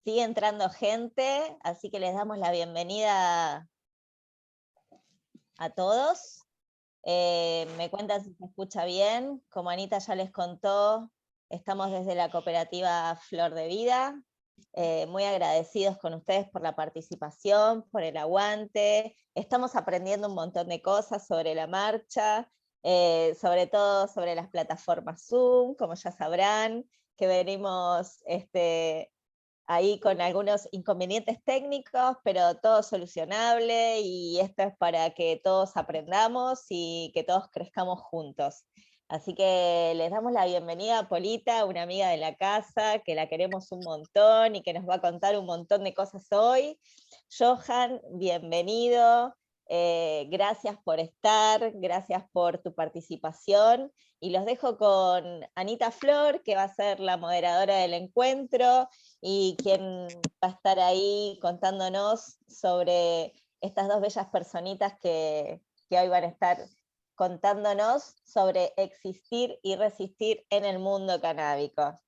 Sigue entrando gente, así que les damos la bienvenida a todos. Me cuentan si se escucha bien. Como Anita ya les contó, estamos desde la cooperativa Flor de Vida. Muy agradecidos con ustedes por la participación, por el aguante. Estamos aprendiendo un montón de cosas sobre la marcha, sobre todo sobre las plataformas Zoom, como ya sabrán, que venimos ahí con algunos inconvenientes técnicos, pero todo solucionable, y esto es para que todos aprendamos y que todos crezcamos juntos. Así que les damos la bienvenida a Polita, una amiga de la casa, que la queremos un montón y que nos va a contar un montón de cosas hoy. Johan, bienvenido. Gracias por estar, gracias por tu participación. Y los dejo con Anita Flor, que va a ser la moderadora del encuentro y quien va a estar ahí contándonos sobre estas dos bellas personitas que hoy van a estar contándonos sobre existir y resistir en el mundo canábico.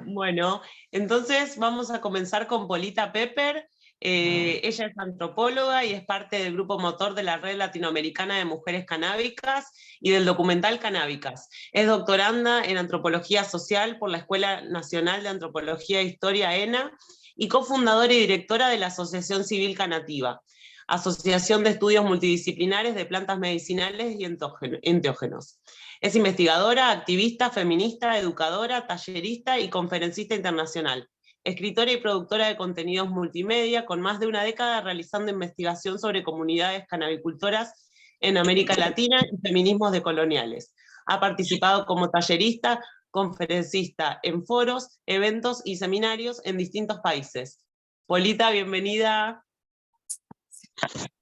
Bueno, entonces vamos a comenzar con Polita Pepper. Ella es antropóloga y es parte del grupo motor de la Red Latinoamericana de Mujeres Canábicas y del documental Canábicas. Es doctoranda en Antropología Social por la Escuela Nacional de Antropología e Historia, ENA, y cofundadora y directora de la Asociación Civil Canativa, Asociación de Estudios Multidisciplinares de Plantas Medicinales y Enteógenos. Es investigadora, activista, feminista, educadora, tallerista y conferencista internacional. Escritora y productora de contenidos multimedia, con más de una década realizando investigación sobre comunidades canabicultoras en América Latina y feminismos decoloniales. Ha participado como tallerista, conferencista en foros, eventos y seminarios en distintos países. Polita, bienvenida.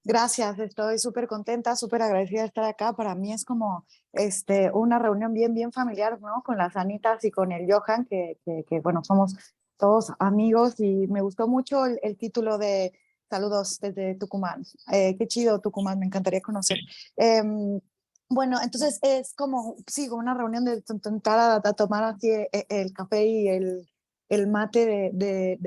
Gracias, estoy súper contenta, súper agradecida de estar acá. Para mí es como una reunión bien familiar, ¿no? Con las Anitas y con el Johan, que bueno, somos todos amigos, y me gustó mucho el título de Saludos desde Tucumán. Qué chido Tucumán, me encantaría conocer. Bueno, entonces es como, sí, una reunión de intentar a tomar así el café y el mate de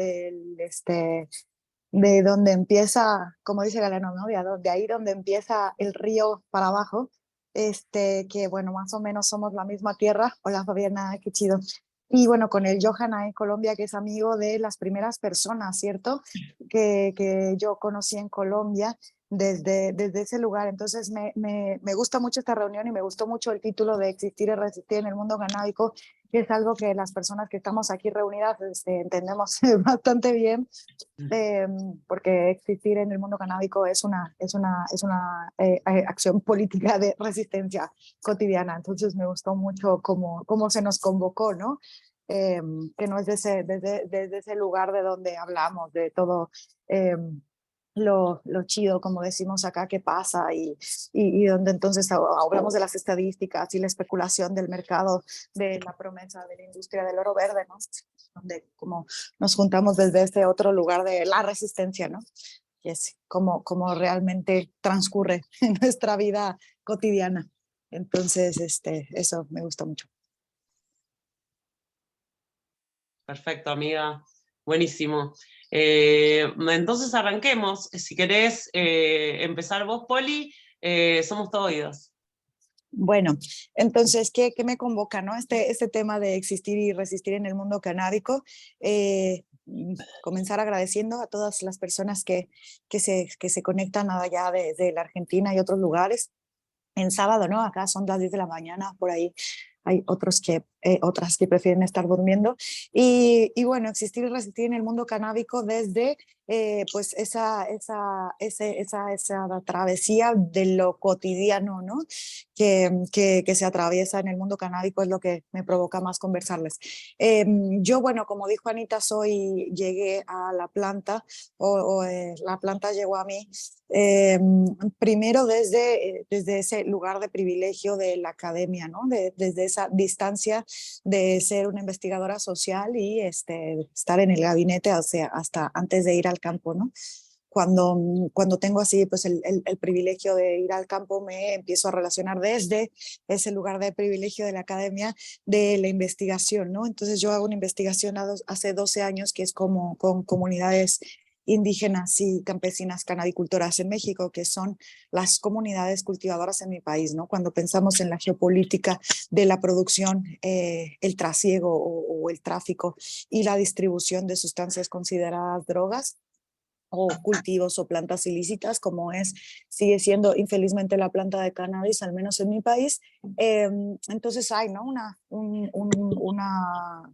donde empieza, como dice Galeno, ¿no? De ahí donde empieza el río para abajo, que bueno, más o menos somos la misma tierra. Hola Fabiana, qué chido. Y bueno, con el Johan en Colombia, que es amigo de las primeras personas, ¿cierto? Que yo conocí en Colombia desde ese lugar. Entonces me gusta mucho esta reunión y me gustó mucho el título de Existir y Resistir en el Mundo Canábico, que es algo que las personas que estamos aquí reunidas entendemos bastante bien. Porque existir en el mundo canábico es una acción política de resistencia cotidiana. Entonces me gustó mucho cómo se nos convocó, ¿no? Que no es desde ese lugar de donde hablamos de todo lo chido, como decimos acá, que pasa, y donde entonces hablamos de las estadísticas y la especulación del mercado, de la promesa de la industria del oro verde, ¿no? Donde como nos juntamos desde este otro lugar de la resistencia, ¿no? Y es como realmente transcurre en nuestra vida cotidiana. Entonces, eso me gustó mucho. Perfecto, amiga. Buenísimo. Entonces arranquemos. Si querés empezar vos, Poli, somos todo oídos. Bueno, entonces, ¿qué me convoca, no? Este tema de existir y resistir en el mundo canábico. Comenzar agradeciendo a todas las personas que se conectan allá de la Argentina y otros lugares. En sábado, ¿no? Acá son las 10 de la mañana, por ahí hay otras que prefieren estar durmiendo. Y bueno, existir y resistir en el mundo canábico desde pues esa travesía de lo cotidiano, ¿no? Que se atraviesa en el mundo canábico, es lo que me provoca más conversarles. Yo, bueno, como dijo Anita, llegué a la planta, la planta llegó a mí primero desde ese lugar de privilegio de la academia, ¿no? Desde esa distancia de ser una investigadora social y estar en el gabinete, o sea, hasta antes de ir al campo, ¿no? cuando tengo así pues el privilegio de ir al campo, me empiezo a relacionar desde ese lugar de privilegio de la academia, de la investigación, ¿no? Entonces yo hago una investigación hace 12 años que es como con comunidades indígenas y campesinas canabicultoras en México, que son las comunidades cultivadoras en mi país, ¿no? Cuando pensamos en la geopolítica de la producción, el trasiego o el tráfico y la distribución de sustancias consideradas drogas, o cultivos o plantas ilícitas, como sigue siendo infelizmente la planta de cannabis, al menos en mi país. Entonces hay, ¿no? Una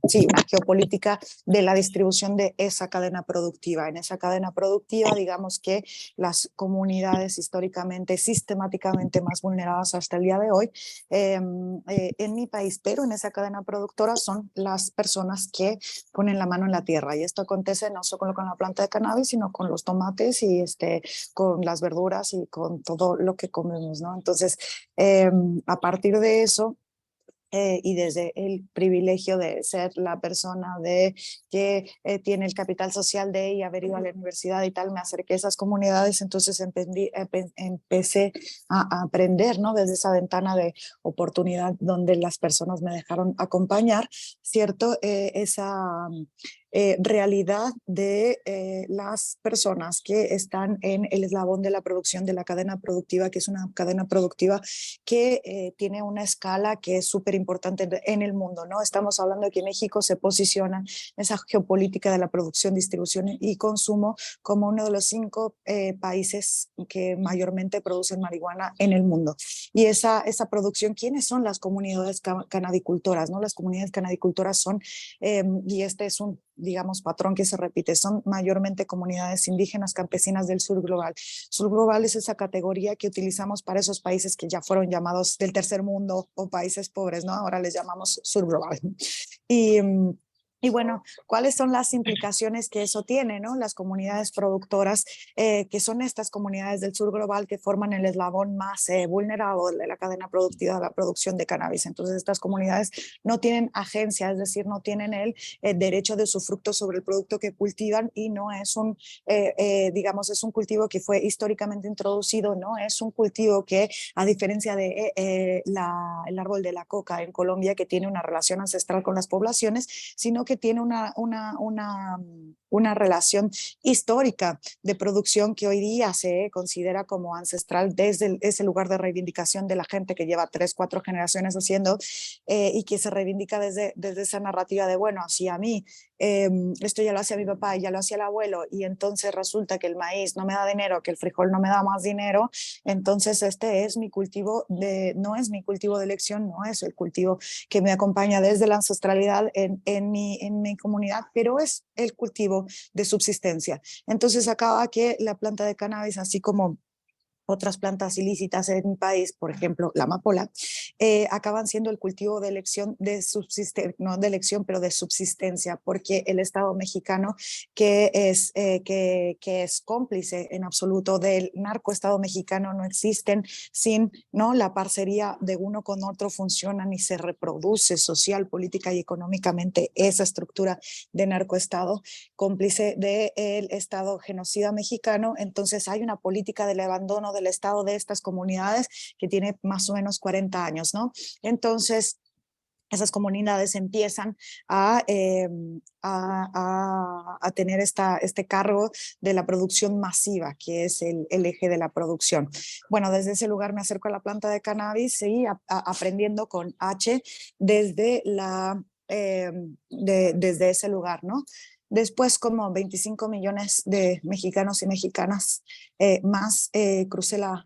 geopolítica de la distribución de esa cadena productiva. En esa cadena productiva, digamos que las comunidades históricamente, sistemáticamente más vulneradas hasta el día de hoy, en mi país, pero en esa cadena productora son las personas que ponen la mano en la tierra. Y esto acontece no solo con la planta de cannabis, sino con los tomates y con las verduras y con todo lo que comemos, ¿no? Entonces, a partir de eso, y desde el privilegio de ser la persona que tiene el capital social y haber ido a la universidad y tal, me acerqué a esas comunidades, entonces empecé a aprender, ¿no? Desde esa ventana de oportunidad donde las personas me dejaron acompañar, ¿cierto? Esa realidad de las personas que están en el eslabón de la producción de la cadena productiva, que es una cadena productiva que tiene una escala que es súper importante en el mundo, ¿no? Estamos hablando de que México se posiciona en esa geopolítica de la producción, distribución y consumo como uno de los 5 países que mayormente producen marihuana en el mundo. Y esa producción, ¿quiénes son las comunidades canabicultoras, ¿no? Las comunidades canabicultoras son, y este es un, digamos, patrón que se repite, son mayormente comunidades indígenas campesinas del sur global. Sur global es esa categoría que utilizamos para esos países que ya fueron llamados del tercer mundo o países pobres, ¿no? Ahora les llamamos sur global. Y bueno, ¿cuáles son las implicaciones que eso tiene, ¿no? Las comunidades productoras, que son estas comunidades del sur global que forman el eslabón más vulnerable de la cadena productiva de la producción de cannabis. Entonces, estas comunidades no tienen agencia, es decir, no tienen el derecho de usufructo sobre el producto que cultivan y no es digamos, es un cultivo que fue históricamente introducido, ¿no? Es un cultivo que, a diferencia de el árbol de la coca en Colombia, que tiene una relación ancestral con las poblaciones, sino que tiene una relación histórica de producción que hoy día se considera como ancestral desde ese lugar de reivindicación de la gente que lleva 3, 4 generaciones haciendo, y que se reivindica desde esa narrativa de, bueno, si a mí esto ya lo hacía mi papá y ya lo hacía el abuelo, y entonces resulta que el maíz no me da dinero, que el frijol no me da más dinero, entonces este es mi cultivo no es mi cultivo de elección, no es el cultivo que me acompaña desde la ancestralidad en mi comunidad, pero es el cultivo de subsistencia. Entonces acaba que la planta de cannabis, así como otras plantas ilícitas en mi país, por ejemplo, la amapola, acaban siendo el cultivo de elección de subsistencia, no de elección, pero de subsistencia, porque el Estado mexicano, que es cómplice en absoluto del narcoestado mexicano, no existen sin, ¿no? La parcería de uno con otro funciona ni se reproduce social, política y económicamente esa estructura de narcoestado, cómplice del Estado genocida mexicano. Entonces hay una política del abandono del Estado de estas comunidades que tiene más o menos 40 años, ¿no? Entonces, esas comunidades empiezan a tener este cargo de la producción masiva, que es el eje de la producción. Bueno, desde ese lugar me acerco a la planta de cannabis, seguí aprendiendo con H desde desde ese lugar, ¿no? Después, como 25 millones de mexicanos y mexicanas más, crucé la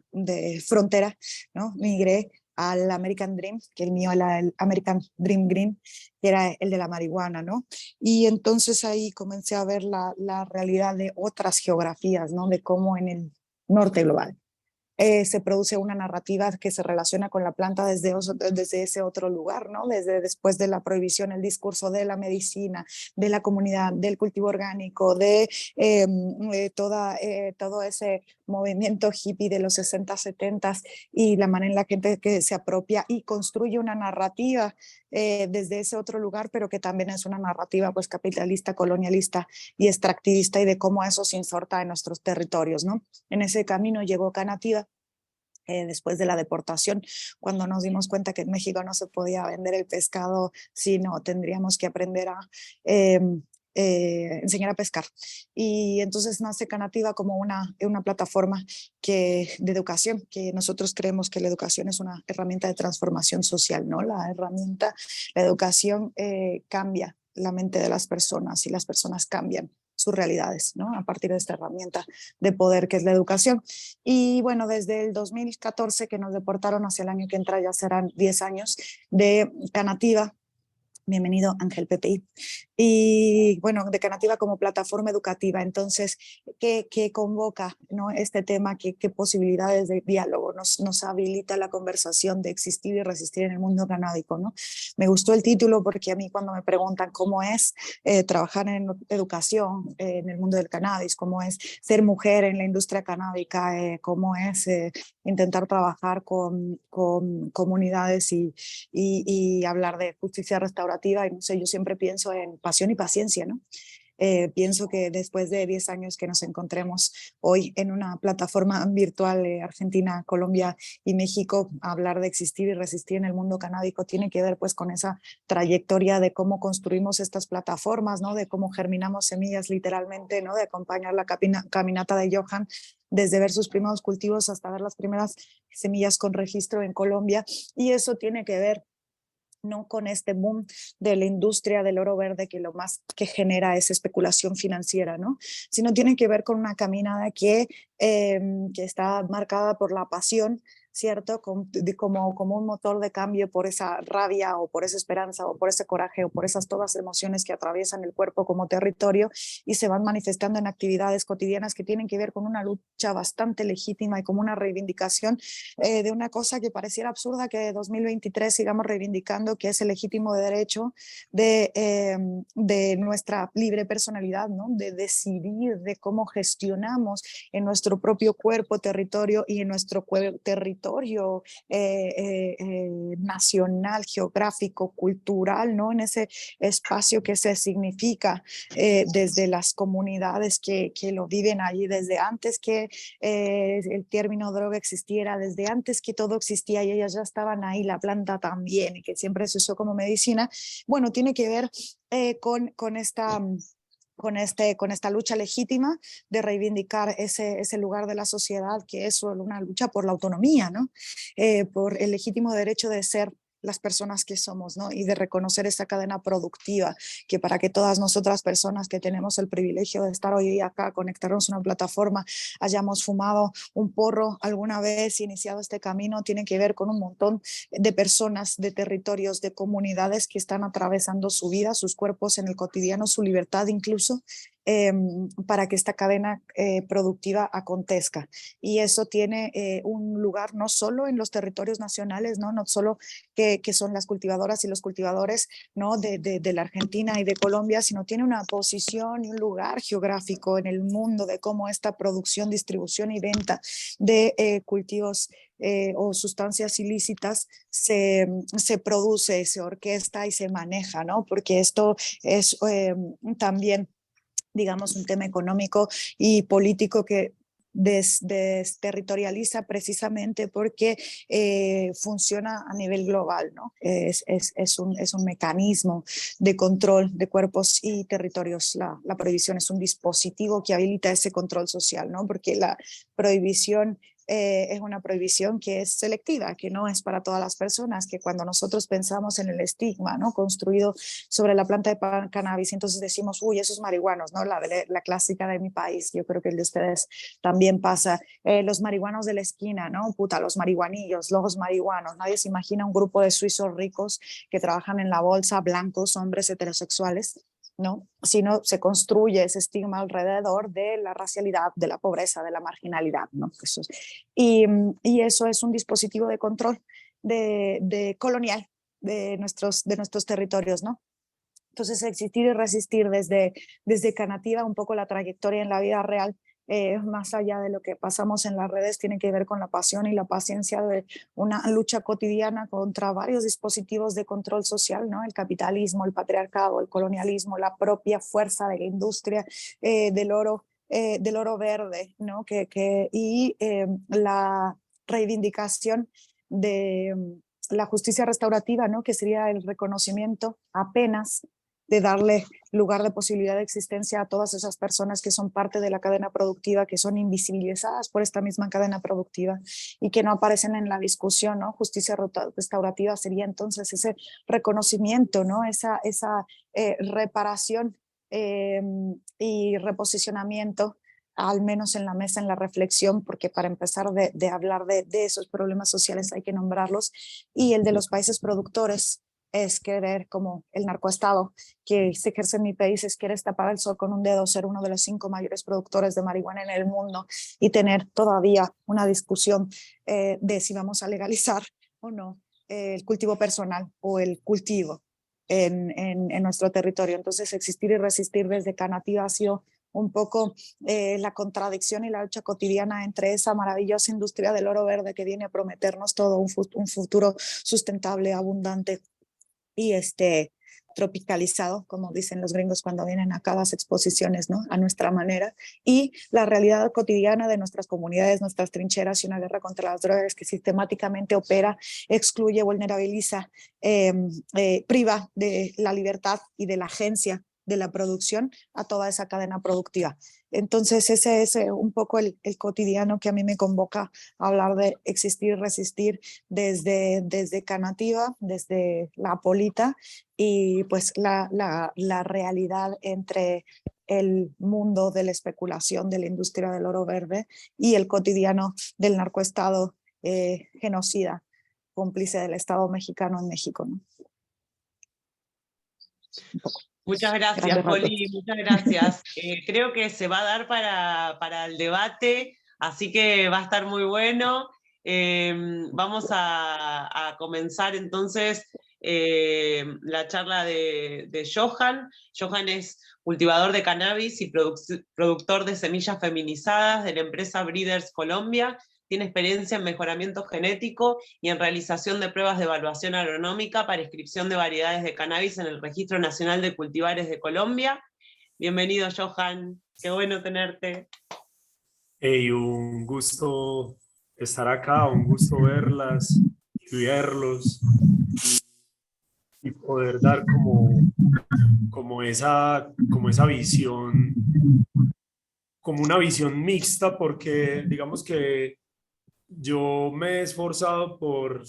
frontera, ¿no? Migré al American Dream, que el mío era el American Dream Green, que era el de la marihuana, ¿no? Y entonces ahí comencé a ver la realidad de otras geografías, ¿no? De cómo en el norte global se produce una narrativa que se relaciona con la planta desde ese otro lugar, ¿no? Desde después de la prohibición, el discurso de la medicina, de la comunidad, del cultivo orgánico, de todo ese movimiento hippie de los 60, 70 y la manera en la que se apropia y construye una narrativa desde ese otro lugar, pero que también es una narrativa pues capitalista, colonialista y extractivista, y de cómo eso se inserta en nuestros territorios, ¿no? En ese camino llegó Canativa. Después de la deportación, cuando nos dimos cuenta que en México no se podía vender el pescado, sino tendríamos que aprender a enseñar a pescar. Y entonces nace Canativa como una plataforma de educación, que nosotros creemos que la educación es una herramienta de transformación social, ¿no? La educación cambia la mente de las personas, y las personas cambian sus realidades, ¿no? A partir de esta herramienta de poder que es la educación. Y bueno, desde el 2014 que nos deportaron, hacia el año que entra ya serán 10 años de Canativa. Bienvenido, Ángel PPI. Y bueno, de Canativa como plataforma educativa. Entonces, ¿qué convoca, ¿no? Este tema? ¿Qué posibilidades de diálogo nos habilita la conversación de existir y resistir en el mundo canábico, ¿no? Me gustó el título porque a mí, cuando me preguntan cómo es trabajar en educación en el mundo del cannabis, cómo es ser mujer en la industria canábica, cómo es intentar trabajar con comunidades y hablar de justicia restaurativa, y no sé, yo siempre pienso en pasión y paciencia, ¿no? Pienso que después de 10 años que nos encontremos hoy en una plataforma virtual, Argentina, Colombia y México, hablar de existir y resistir en el mundo canábico tiene que ver pues con esa trayectoria de cómo construimos estas plataformas, ¿no? De cómo germinamos semillas literalmente, ¿no? De acompañar la caminata de Johan, desde ver sus primeros cultivos hasta ver las primeras semillas con registro en Colombia. Y eso tiene que ver, no con este boom de la industria del oro verde, que lo más que genera es especulación financiera, ¿no? Sino tiene que ver con una caminada que está marcada por la pasión, ¿cierto? Como un motor de cambio, por esa rabia o por esa esperanza o por ese coraje o por esas todas emociones que atraviesan el cuerpo como territorio y se van manifestando en actividades cotidianas que tienen que ver con una lucha bastante legítima y como una reivindicación de una cosa que pareciera absurda que de 2023 sigamos reivindicando, que es el legítimo derecho de nuestra libre personalidad, ¿no? De decidir de cómo gestionamos en nuestro propio cuerpo, territorio y en nuestro territorio nacional, geográfico, cultural, ¿no? En ese espacio que se significa desde las comunidades que lo viven allí, desde antes que el término droga existiera, desde antes que todo existía y ellas ya estaban ahí, la planta también, y que siempre se usó como medicina. Bueno, tiene que ver con esta lucha legítima de reivindicar ese lugar de la sociedad que es una lucha por la autonomía, ¿no? Por el legítimo derecho de ser las personas que somos, ¿no? Y de reconocer esa cadena productiva, que para que todas nosotras personas que tenemos el privilegio de estar hoy día acá, conectarnos a una plataforma, hayamos fumado un porro alguna vez, iniciado este camino, tiene que ver con un montón de personas, de territorios, de comunidades que están atravesando su vida, sus cuerpos en el cotidiano, su libertad incluso, para que esta cadena productiva acontezca. Y eso tiene un lugar no solo en los territorios nacionales, no solo que son las cultivadoras y los cultivadores, ¿no? de la Argentina y de Colombia, sino tiene una posición y un lugar geográfico en el mundo de cómo esta producción, distribución y venta de cultivos o sustancias ilícitas se produce, se orquesta y se maneja, ¿no? Porque esto es también, digamos, un tema económico y político que desterritorializa precisamente porque funciona a nivel global, ¿no? Es un mecanismo de control de cuerpos y territorios. La prohibición es un dispositivo que habilita ese control social, ¿no? Porque la prohibición es una prohibición que es selectiva, que no es para todas las personas, que cuando nosotros pensamos en el estigma, ¿no? Construido sobre la planta de cannabis, entonces decimos, uy, esos marihuanos, ¿no? La clásica de mi país, yo creo que el de ustedes también pasa, los marihuanos de la esquina, ¿no? Puta, los marihuanillos, los marihuanos, nadie se imagina un grupo de suizos ricos que trabajan en la bolsa, blancos, hombres heterosexuales, ¿no? Sino se construye ese estigma alrededor de la racialidad, de la pobreza, de la marginalidad, ¿no? Y eso es un dispositivo de control de colonial de nuestros territorios, ¿no? Entonces, existir y resistir desde Canativa, un poco la trayectoria en la vida real más allá de lo que pasamos en las redes, tiene que ver con la pasión y la paciencia de una lucha cotidiana contra varios dispositivos de control social, ¿no? El capitalismo, el patriarcado, el colonialismo, la propia fuerza de la industria del oro verde, ¿no? Y la reivindicación de la justicia restaurativa, ¿no? Que sería el reconocimiento apenas de darle lugar de posibilidad de existencia a todas esas personas que son parte de la cadena productiva, que son invisibilizadas por esta misma cadena productiva y que no aparecen en la discusión, ¿no? Justicia restaurativa sería entonces ese reconocimiento, ¿no? Esa reparación y reposicionamiento, al menos en la mesa, en la reflexión, porque para empezar de hablar de esos problemas sociales hay que nombrarlos, y el de los países productores es querer, como el narcoestado que se ejerce en mi país, es querer tapar el sol con un dedo, ser uno de los 5 mayores productores de marihuana en el mundo y tener todavía una discusión de si vamos a legalizar o no el cultivo personal o el cultivo en nuestro territorio. Entonces, existir y resistir desde Canativa ha sido un poco la contradicción y la lucha cotidiana entre esa maravillosa industria del oro verde que viene a prometernos todo un futuro sustentable, abundante y tropicalizado, como dicen los gringos cuando vienen acá a las exposiciones, ¿no? A nuestra manera, y la realidad cotidiana de nuestras comunidades, nuestras trincheras y una guerra contra las drogas que sistemáticamente opera, excluye, vulnerabiliza, priva de la libertad y de la agencia de la producción a toda esa cadena productiva. Entonces ese es un poco el cotidiano que a mí me convoca a hablar de existir y resistir desde Canativa, desde la Polita, y pues la realidad entre el mundo de la especulación de la industria del oro verde y el cotidiano del narcoestado genocida, cómplice del Estado mexicano en México, ¿no? Un poco. Muchas gracias, Poli, muchas gracias. Creo que se va a dar para el debate, así que va a estar muy bueno. Vamos a comenzar entonces la charla de Johan. Johan es cultivador de cannabis y productor de semillas feminizadas de la empresa Breeders Colombia. Tiene experiencia en mejoramiento genético y en realización de pruebas de evaluación agronómica para inscripción de variedades de cannabis en el Registro Nacional de Cultivares de Colombia. Bienvenido, Johan. Qué bueno tenerte. Hey, un gusto estar acá, un gusto verlas y verlos y poder dar como esa visión, como una visión mixta, porque digamos que yo me he esforzado por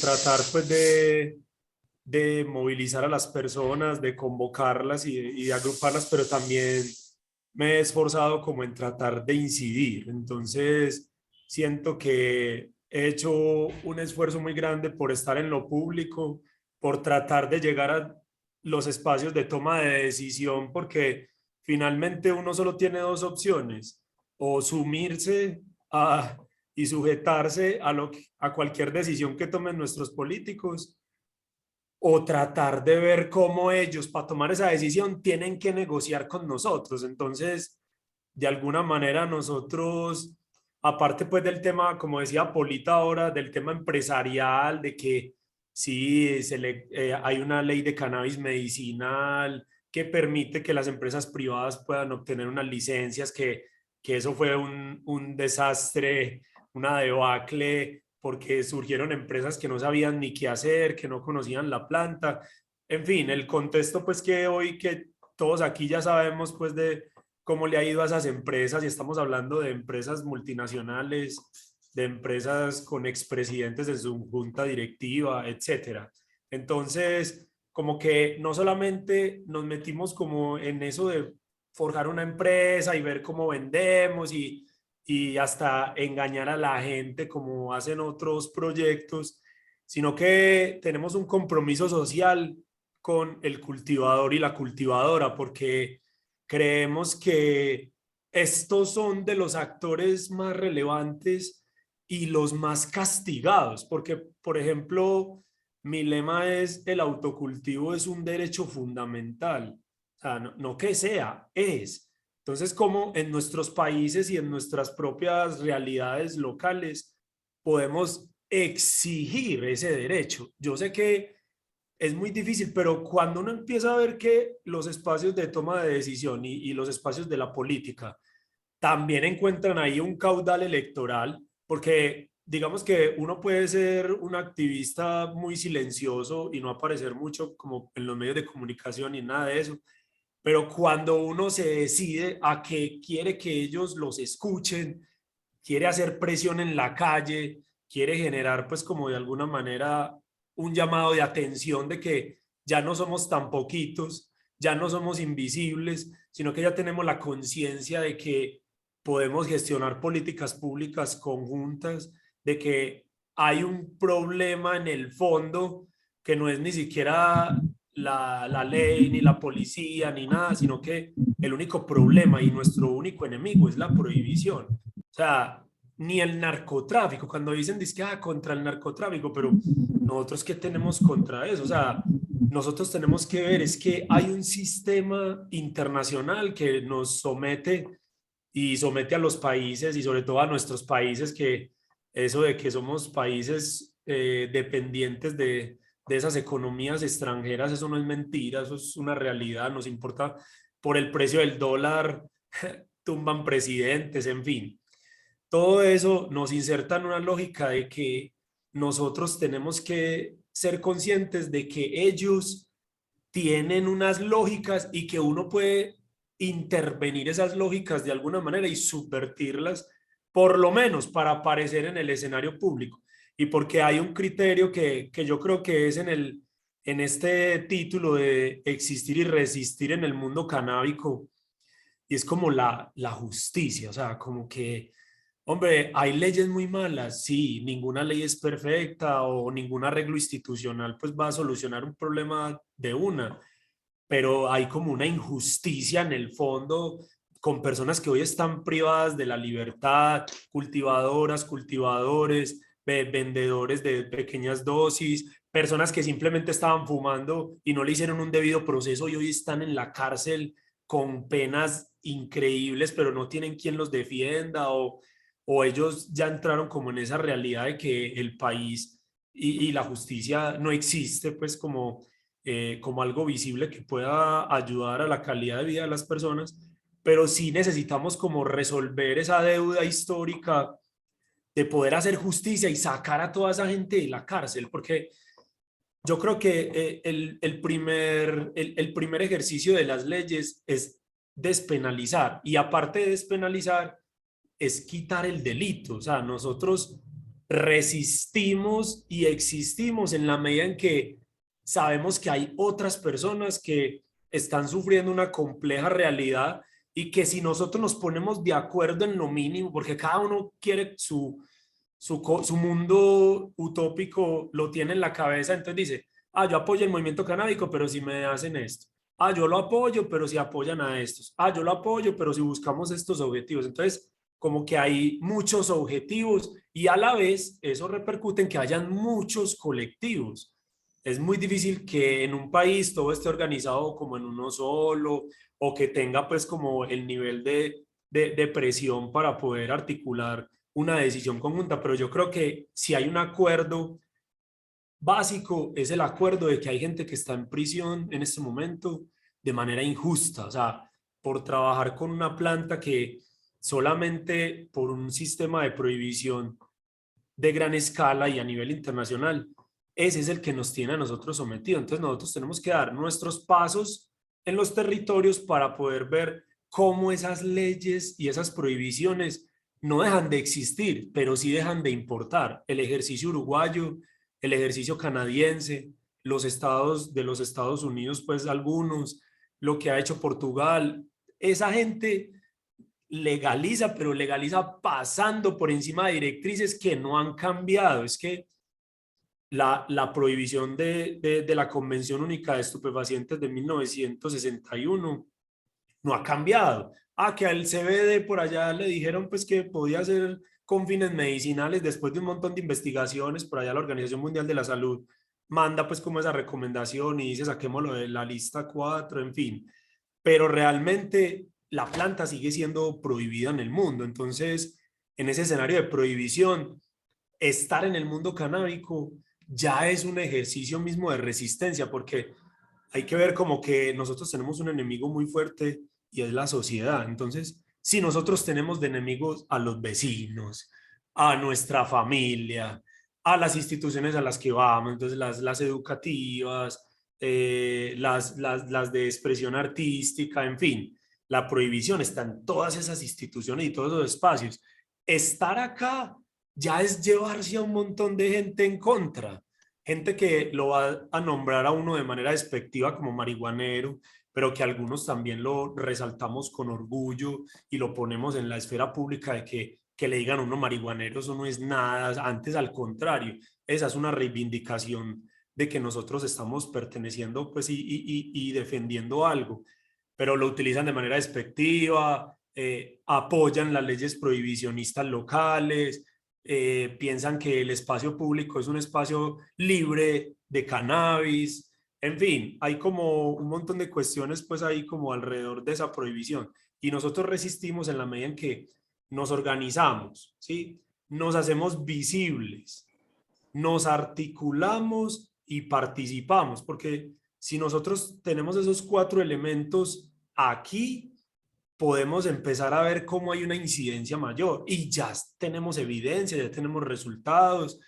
tratar pues de movilizar a las personas, de convocarlas y de agruparlas, pero también me he esforzado como en tratar de incidir. Entonces, siento que he hecho un esfuerzo muy grande por estar en lo público, por tratar de llegar a los espacios de toma de decisión, porque finalmente uno solo tiene dos opciones: o sumirse y sujetarse a cualquier decisión que tomen nuestros políticos, o tratar de ver cómo ellos, para tomar esa decisión, tienen que negociar con nosotros. Entonces, de alguna manera nosotros, aparte pues del tema, como decía Polita ahora, del tema empresarial, de que sí, hay una ley de cannabis medicinal que permite que las empresas privadas puedan obtener unas licencias, que eso fue un desastre, una debacle, porque surgieron empresas que no sabían ni qué hacer, que no conocían la planta. En fin, el contexto pues que hoy que todos aquí ya sabemos pues de cómo le ha ido a esas empresas, y estamos hablando de empresas multinacionales, de empresas con expresidentes en su junta directiva, etcétera. Entonces, como que no solamente nos metimos como en eso de forjar una empresa y ver cómo vendemos y hasta engañar a la gente como hacen otros proyectos, sino que tenemos un compromiso social con el cultivador y la cultivadora, porque creemos que estos son de los actores más relevantes y los más castigados, porque, por ejemplo, mi lema es: el autocultivo es un derecho fundamental. O sea, no que sea, es. Entonces, ¿cómo en nuestros países y en nuestras propias realidades locales podemos exigir ese derecho? Yo sé que es muy difícil, pero cuando uno empieza a ver que los espacios de toma de decisión y los espacios de la política también encuentran ahí un caudal electoral, porque digamos que uno puede ser un activista muy silencioso y no aparecer mucho como en los medios de comunicación ni nada de eso, pero cuando uno se decide a que quiere que ellos los escuchen, quiere hacer presión en la calle, quiere generar pues como de alguna manera un llamado de atención de que ya no somos tan poquitos, ya no somos invisibles, sino que ya tenemos la conciencia de que podemos gestionar políticas públicas conjuntas, de que hay un problema en el fondo que no es ni siquiera la ley, ni la policía, ni nada, sino que el único problema y nuestro único enemigo es la prohibición. O sea, ni el narcotráfico, cuando dicen que contra el narcotráfico, pero nosotros ¿qué tenemos contra eso? O sea, nosotros tenemos que ver es que hay un sistema internacional que nos somete y somete a los países y sobre todo a nuestros países, que eso de que somos países dependientes de esas economías extranjeras, eso no es mentira, eso es una realidad, nos importa por el precio del dólar, tumban presidentes, en fin. Todo eso nos inserta en una lógica de que nosotros tenemos que ser conscientes de que ellos tienen unas lógicas y que uno puede intervenir esas lógicas de alguna manera y subvertirlas, por lo menos para aparecer en el escenario público. Y porque hay un criterio que yo creo que es en este título de existir y resistir en el mundo canábico, y es como la justicia, o sea, como que, hombre, hay leyes muy malas, sí, ninguna ley es perfecta o ningún arreglo institucional pues va a solucionar un problema de una, pero hay como una injusticia en el fondo con personas que hoy están privadas de la libertad, cultivadoras, cultivadores, vendedores de pequeñas dosis, personas que simplemente estaban fumando y no le hicieron un debido proceso y hoy están en la cárcel con penas increíbles, pero no tienen quien los defienda o ellos ya entraron como en esa realidad de que el país y la justicia no existe pues como algo visible que pueda ayudar a la calidad de vida de las personas, pero sí necesitamos como resolver esa deuda histórica de poder hacer justicia y sacar a toda esa gente de la cárcel, porque yo creo que el primer ejercicio de las leyes es despenalizar y aparte de despenalizar es quitar el delito. O sea, nosotros resistimos y existimos en la medida en que sabemos que hay otras personas que están sufriendo una compleja realidad y que si nosotros nos ponemos de acuerdo en lo mínimo, porque cada uno quiere su mundo utópico, lo tiene en la cabeza, entonces dice, yo apoyo el movimiento canábico, pero si me hacen esto. Yo lo apoyo, pero si apoyan a estos. Yo lo apoyo, pero si buscamos estos objetivos. Entonces, como que hay muchos objetivos y a la vez eso repercute en que hayan muchos colectivos. Es muy difícil que en un país todo esté organizado como en uno solo o que tenga pues como el nivel de presión para poder articular una decisión conjunta, pero yo creo que si hay un acuerdo básico es el acuerdo de que hay gente que está en prisión en este momento de manera injusta, o sea, por trabajar con una planta que solamente por un sistema de prohibición de gran escala y a nivel internacional, ese es el que nos tiene a nosotros sometidos. Entonces nosotros tenemos que dar nuestros pasos en los territorios para poder ver cómo esas leyes y esas prohibiciones no dejan de existir, pero sí dejan de importar. El ejercicio uruguayo, el ejercicio canadiense, los estados de los Estados Unidos, pues algunos, lo que ha hecho Portugal, esa gente legaliza, pero legaliza pasando por encima de directrices que no han cambiado. Es que la prohibición de la Convención Única de Estupefacientes de 1961 no ha cambiado. Que al CBD por allá le dijeron pues que podía ser con fines medicinales después de un montón de investigaciones, por allá la Organización Mundial de la Salud manda pues como esa recomendación y dice saquémoslo de la lista 4, en fin. Pero realmente la planta sigue siendo prohibida en el mundo. Entonces, en ese escenario de prohibición, estar en el mundo canábico ya es un ejercicio mismo de resistencia, porque hay que ver como que nosotros tenemos un enemigo muy fuerte y es la sociedad. Entonces, si nosotros tenemos de enemigos a los vecinos, a nuestra familia, a las instituciones a las que vamos, entonces las educativas, las de expresión artística, en fin, la prohibición está en todas esas instituciones y todos los espacios. Estar acá ya es llevarse a un montón de gente en contra, gente que lo va a nombrar a uno de manera despectiva como marihuanero, pero que algunos también lo resaltamos con orgullo y lo ponemos en la esfera pública de que le digan a uno marihuanero, eso no es nada, antes al contrario, esa es una reivindicación de que nosotros estamos perteneciendo pues, y defendiendo algo, pero lo utilizan de manera despectiva, apoyan las leyes prohibicionistas locales, piensan que el espacio público es un espacio libre de cannabis, en fin, hay como un montón de cuestiones pues ahí como alrededor de esa prohibición y nosotros resistimos en la medida en que nos organizamos, ¿sí? Nos hacemos visibles, nos articulamos y participamos, porque si nosotros tenemos esos 4 elementos aquí, podemos empezar a ver cómo hay una incidencia mayor y ya tenemos evidencia, ya tenemos resultados,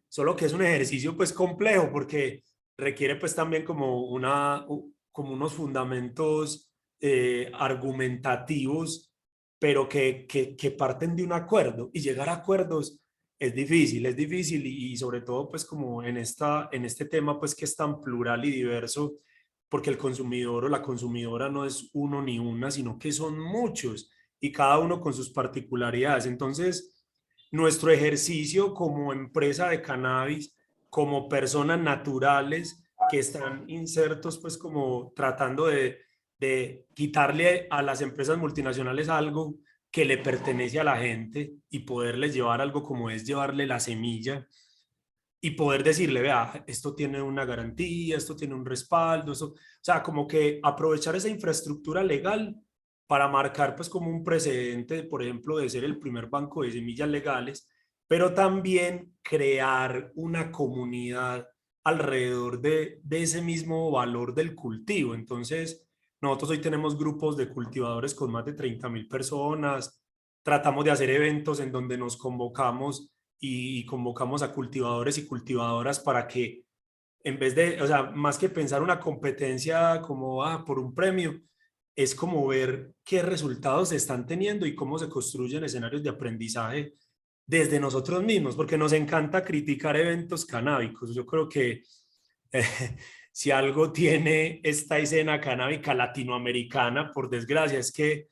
solo que es un ejercicio pues complejo porque requiere pues también como, como unos fundamentos argumentativos, pero que parten de un acuerdo y llegar a acuerdos es difícil y sobre todo pues como en este tema pues que es tan plural y diverso, porque el consumidor o la consumidora no es uno ni una, sino que son muchos y cada uno con sus particularidades. Entonces, nuestro ejercicio como empresa de cannabis, como personas naturales que están insertos, pues como tratando de quitarle a las empresas multinacionales algo que le pertenece a la gente y poderles llevar algo como es llevarle la semilla y poder decirle, vea, esto tiene una garantía, esto tiene un respaldo, o sea, como que aprovechar esa infraestructura legal para marcar pues como un precedente, por ejemplo, de ser el primer banco de semillas legales, pero también crear una comunidad alrededor de ese mismo valor del cultivo. Entonces, nosotros hoy tenemos grupos de cultivadores con más de 30,000 personas, tratamos de hacer eventos en donde nos convocamos y convocamos a cultivadores y cultivadoras para que en vez de, o sea, más que pensar una competencia como por un premio, es como ver qué resultados se están teniendo y cómo se construyen escenarios de aprendizaje desde nosotros mismos, porque nos encanta criticar eventos canábicos. Yo creo que eh, si algo tiene esta escena canábica latinoamericana, por desgracia, es que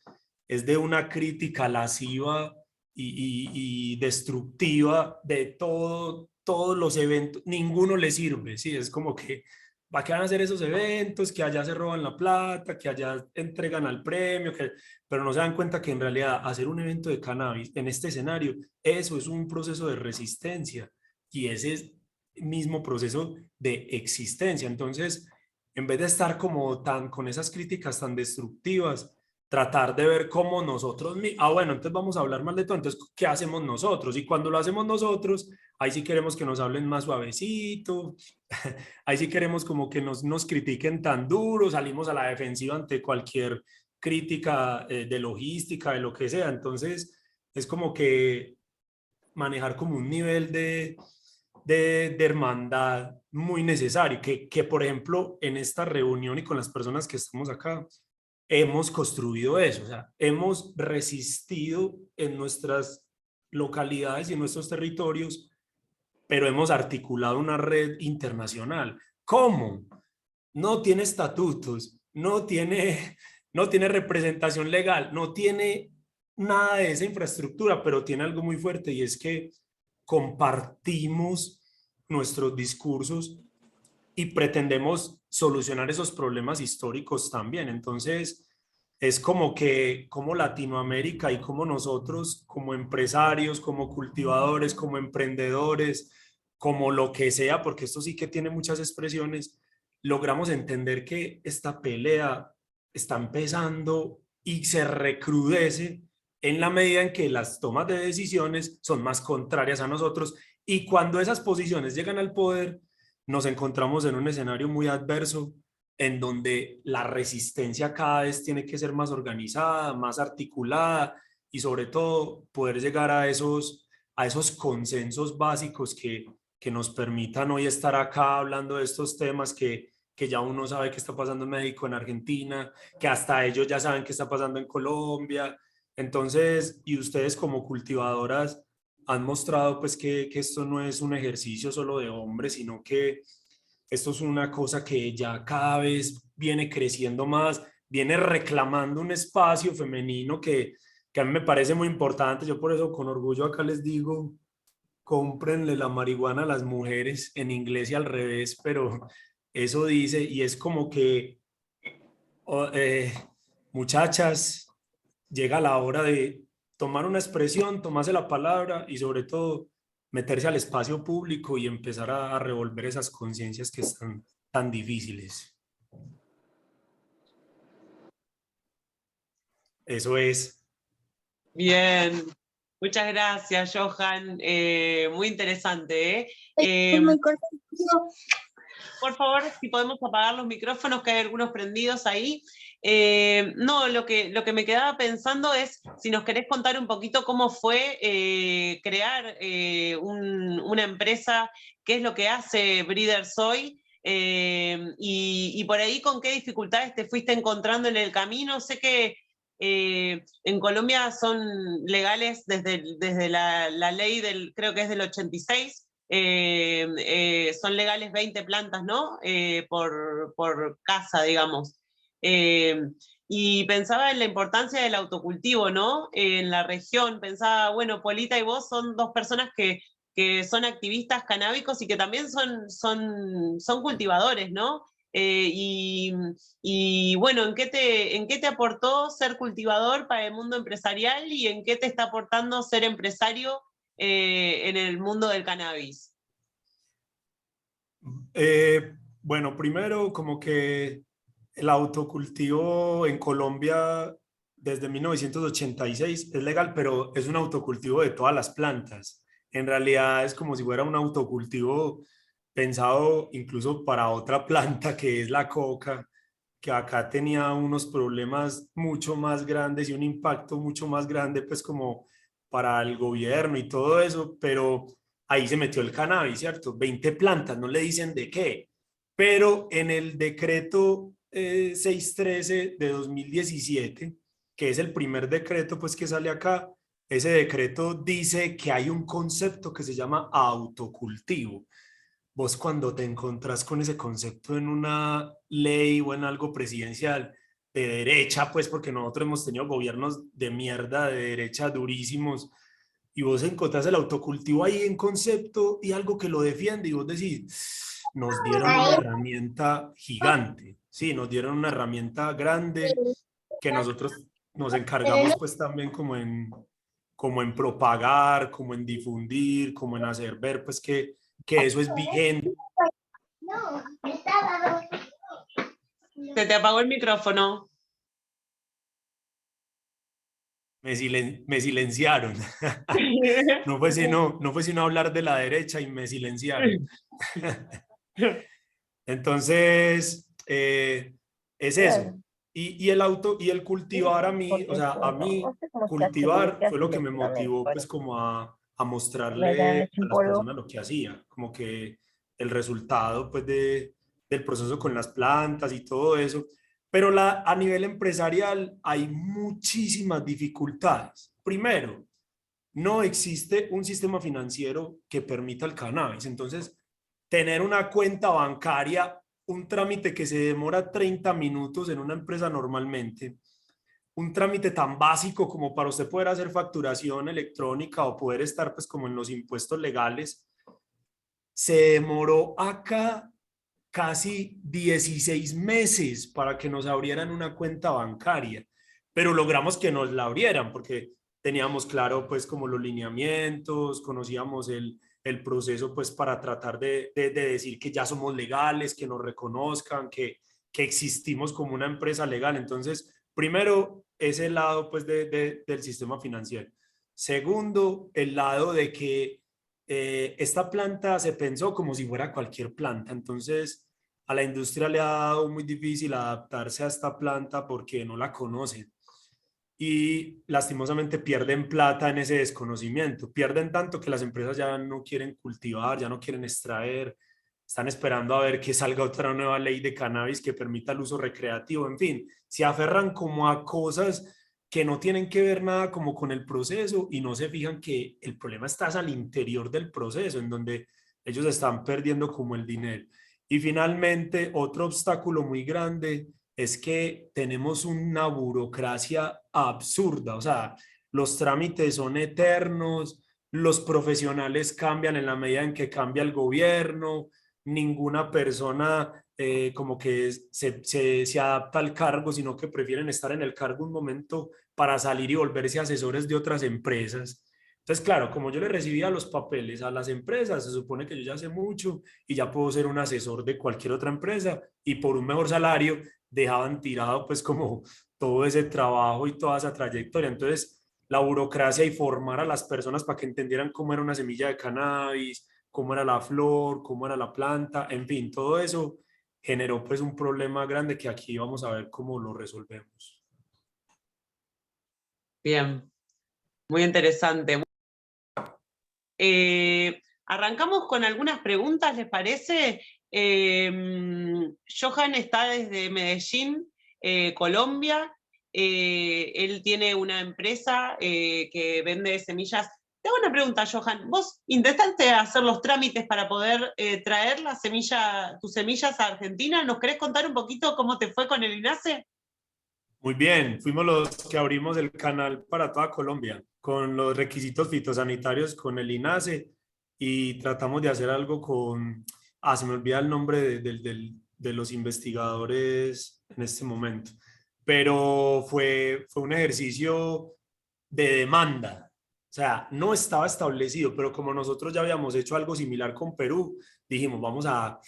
es de una crítica lasciva y destructiva de todos los eventos, ninguno le sirve, ¿sí? Es como que, ¿para qué van a hacer esos eventos? Que allá se roban la plata, que allá entregan al premio, pero no se dan cuenta que en realidad hacer un evento de cannabis en este escenario, eso es un proceso de resistencia y ese es mismo proceso de existencia. Entonces, en vez de estar como tan con esas críticas tan destructivas, tratar de ver cómo nosotros, bueno, entonces vamos a hablar más de todo, entonces, ¿qué hacemos nosotros? Y cuando lo hacemos nosotros, ahí sí queremos que nos hablen más suavecito, ahí sí queremos como que nos critiquen tan duro, salimos a la defensiva ante cualquier crítica de logística, de lo que sea, entonces es como que manejar como un nivel de hermandad muy necesario, que por ejemplo en esta reunión y con las personas que estamos acá, hemos construido eso, o sea, hemos resistido en nuestras localidades y en nuestros territorios, pero hemos articulado una red internacional. ¿Cómo? No tiene estatutos, no tiene representación legal, no tiene nada de esa infraestructura, pero tiene algo muy fuerte y es que compartimos nuestros discursos y pretendemos solucionar esos problemas históricos también. Entonces, es como que como Latinoamérica y como nosotros, como empresarios, como cultivadores, como emprendedores, como lo que sea, porque esto sí que tiene muchas expresiones, logramos entender que esta pelea está empezando y se recrudece en la medida en que las tomas de decisiones son más contrarias a nosotros, y cuando esas posiciones llegan al poder, nos encontramos en un escenario muy adverso en donde la resistencia cada vez tiene que ser más organizada, más articulada y sobre todo poder llegar a esos consensos básicos que nos permitan hoy estar acá hablando de estos temas que ya uno sabe qué está pasando en México, en Argentina, que hasta ellos ya saben qué está pasando en Colombia. Entonces, y ustedes como cultivadoras han mostrado pues que esto no es un ejercicio solo de hombres, sino que esto es una cosa que ya cada vez viene creciendo más, viene reclamando un espacio femenino que a mí me parece muy importante. Yo por eso con orgullo acá les digo, cómprenle la marihuana a las mujeres, en inglés y al revés, pero eso dice, y es como que, oh, muchachas, llega la hora de tomar una expresión, tomarse la palabra y sobre todo meterse al espacio público y empezar a revolver esas conciencias que están tan difíciles. Eso es. Bien, muchas gracias, Johan. Muy interesante, ¿eh? Por favor, si podemos apagar los micrófonos, que hay algunos prendidos ahí. No, lo que me quedaba pensando es si nos querés contar un poquito cómo fue crear una empresa, qué es lo que hace Breeders hoy, y por ahí con qué dificultades te fuiste encontrando en el camino. Sé que en Colombia son legales desde la ley creo que es del 86. Son legales 20 plantas, ¿no? Por casa, digamos. Y pensaba en la importancia del autocultivo, ¿no? En la región, pensaba, bueno, Polita y vos son dos personas que son activistas canábicos y que también son cultivadores, ¿no? Y bueno, ¿en qué te aportó ser cultivador para el mundo empresarial y en qué te está aportando ser empresario en el mundo del cannabis? Bueno, primero como que el autocultivo en Colombia desde 1986 es legal, pero es un autocultivo de todas las plantas. En realidad es como si fuera un autocultivo pensado incluso para otra planta que es la coca, que acá tenía unos problemas mucho más grandes y un impacto mucho más grande, pues como para el gobierno y todo eso, pero ahí se metió el cannabis, ¿cierto? 20 plantas, no le dicen de qué, pero en el decreto 613 de 2017, que es el primer decreto pues que sale acá, ese decreto dice que hay un concepto que se llama autocultivo. Vos cuando te encontrás con ese concepto en una ley o en algo presidencial de derecha, pues porque nosotros hemos tenido gobiernos de mierda, de derecha durísimos, y vos encontrás el autocultivo ahí en concepto y algo que lo defiende y vos decís, nos dieron una herramienta gigante, sí, nos dieron una herramienta grande que nosotros nos encargamos pues también como en propagar, como en difundir, como en hacer ver pues que eso es vigente. Se te apagó el micrófono. Me silenciaron. No fue sino hablar de la derecha y me silenciaron. Entonces, es eso. Y el cultivar a mí, o sea, a mí cultivar fue lo que me motivó pues como a mostrarle a las personas lo que hacía, como que el resultado pues del proceso con las plantas y todo eso. Pero a nivel empresarial hay muchísimas dificultades. Primero, no existe un sistema financiero que permita el cannabis. Entonces, tener una cuenta bancaria, un trámite que se demora 30 minutos en una empresa normalmente, un trámite tan básico como para usted poder hacer facturación electrónica o poder estar pues como en los impuestos legales, se demoró acá casi 16 meses para que nos abrieran una cuenta bancaria, pero logramos que nos la abrieran porque teníamos claro pues como los lineamientos, conocíamos el proceso pues para tratar de decir que ya somos legales, que nos reconozcan, que existimos como una empresa legal. Entonces, primero, ese lado pues del sistema financiero. Segundo, el lado de que esta planta se pensó como si fuera cualquier planta, entonces a la industria le ha dado muy difícil adaptarse a esta planta porque no la conocen y lastimosamente pierden plata en ese desconocimiento, pierden tanto que las empresas ya no quieren cultivar, ya no quieren extraer, están esperando a ver que salga otra nueva ley de cannabis que permita el uso recreativo, en fin, se aferran como a cosas que no tienen que ver nada como con el proceso y no se fijan que el problema está al interior del proceso, en donde ellos están perdiendo como el dinero. Y finalmente, otro obstáculo muy grande es que tenemos una burocracia absurda, o sea, los trámites son eternos, los profesionales cambian en la medida en que cambia el gobierno, ninguna persona como que se adapta al cargo, sino que prefieren estar en el cargo un momento para salir y volverse asesores de otras empresas. Entonces, claro, como yo le recibía los papeles a las empresas, se supone que yo ya sé mucho y ya puedo ser un asesor de cualquier otra empresa y por un mejor salario dejaban tirado pues como todo ese trabajo y toda esa trayectoria. Entonces, la burocracia y formar a las personas para que entendieran cómo era una semilla de cannabis, cómo era la flor, cómo era la planta, en fin, todo eso generó pues un problema grande que aquí vamos a ver cómo lo resolvemos. Bien, muy interesante. Arrancamos con algunas preguntas, ¿les parece? Johan está desde Medellín, Colombia. Él tiene una empresa que vende semillas. Te hago una pregunta, Johan. ¿Vos intentaste hacer los trámites para poder traer tus semillas a Argentina? ¿Nos querés contar un poquito cómo te fue con el INASE? Muy bien, fuimos los que abrimos el canal para toda Colombia, con los requisitos fitosanitarios con el INASE y tratamos de hacer algo con, se me olvida el nombre de los investigadores en este momento, pero fue un ejercicio de demanda, o sea, no estaba establecido, pero como nosotros ya habíamos hecho algo similar con Perú, dijimos, vamos a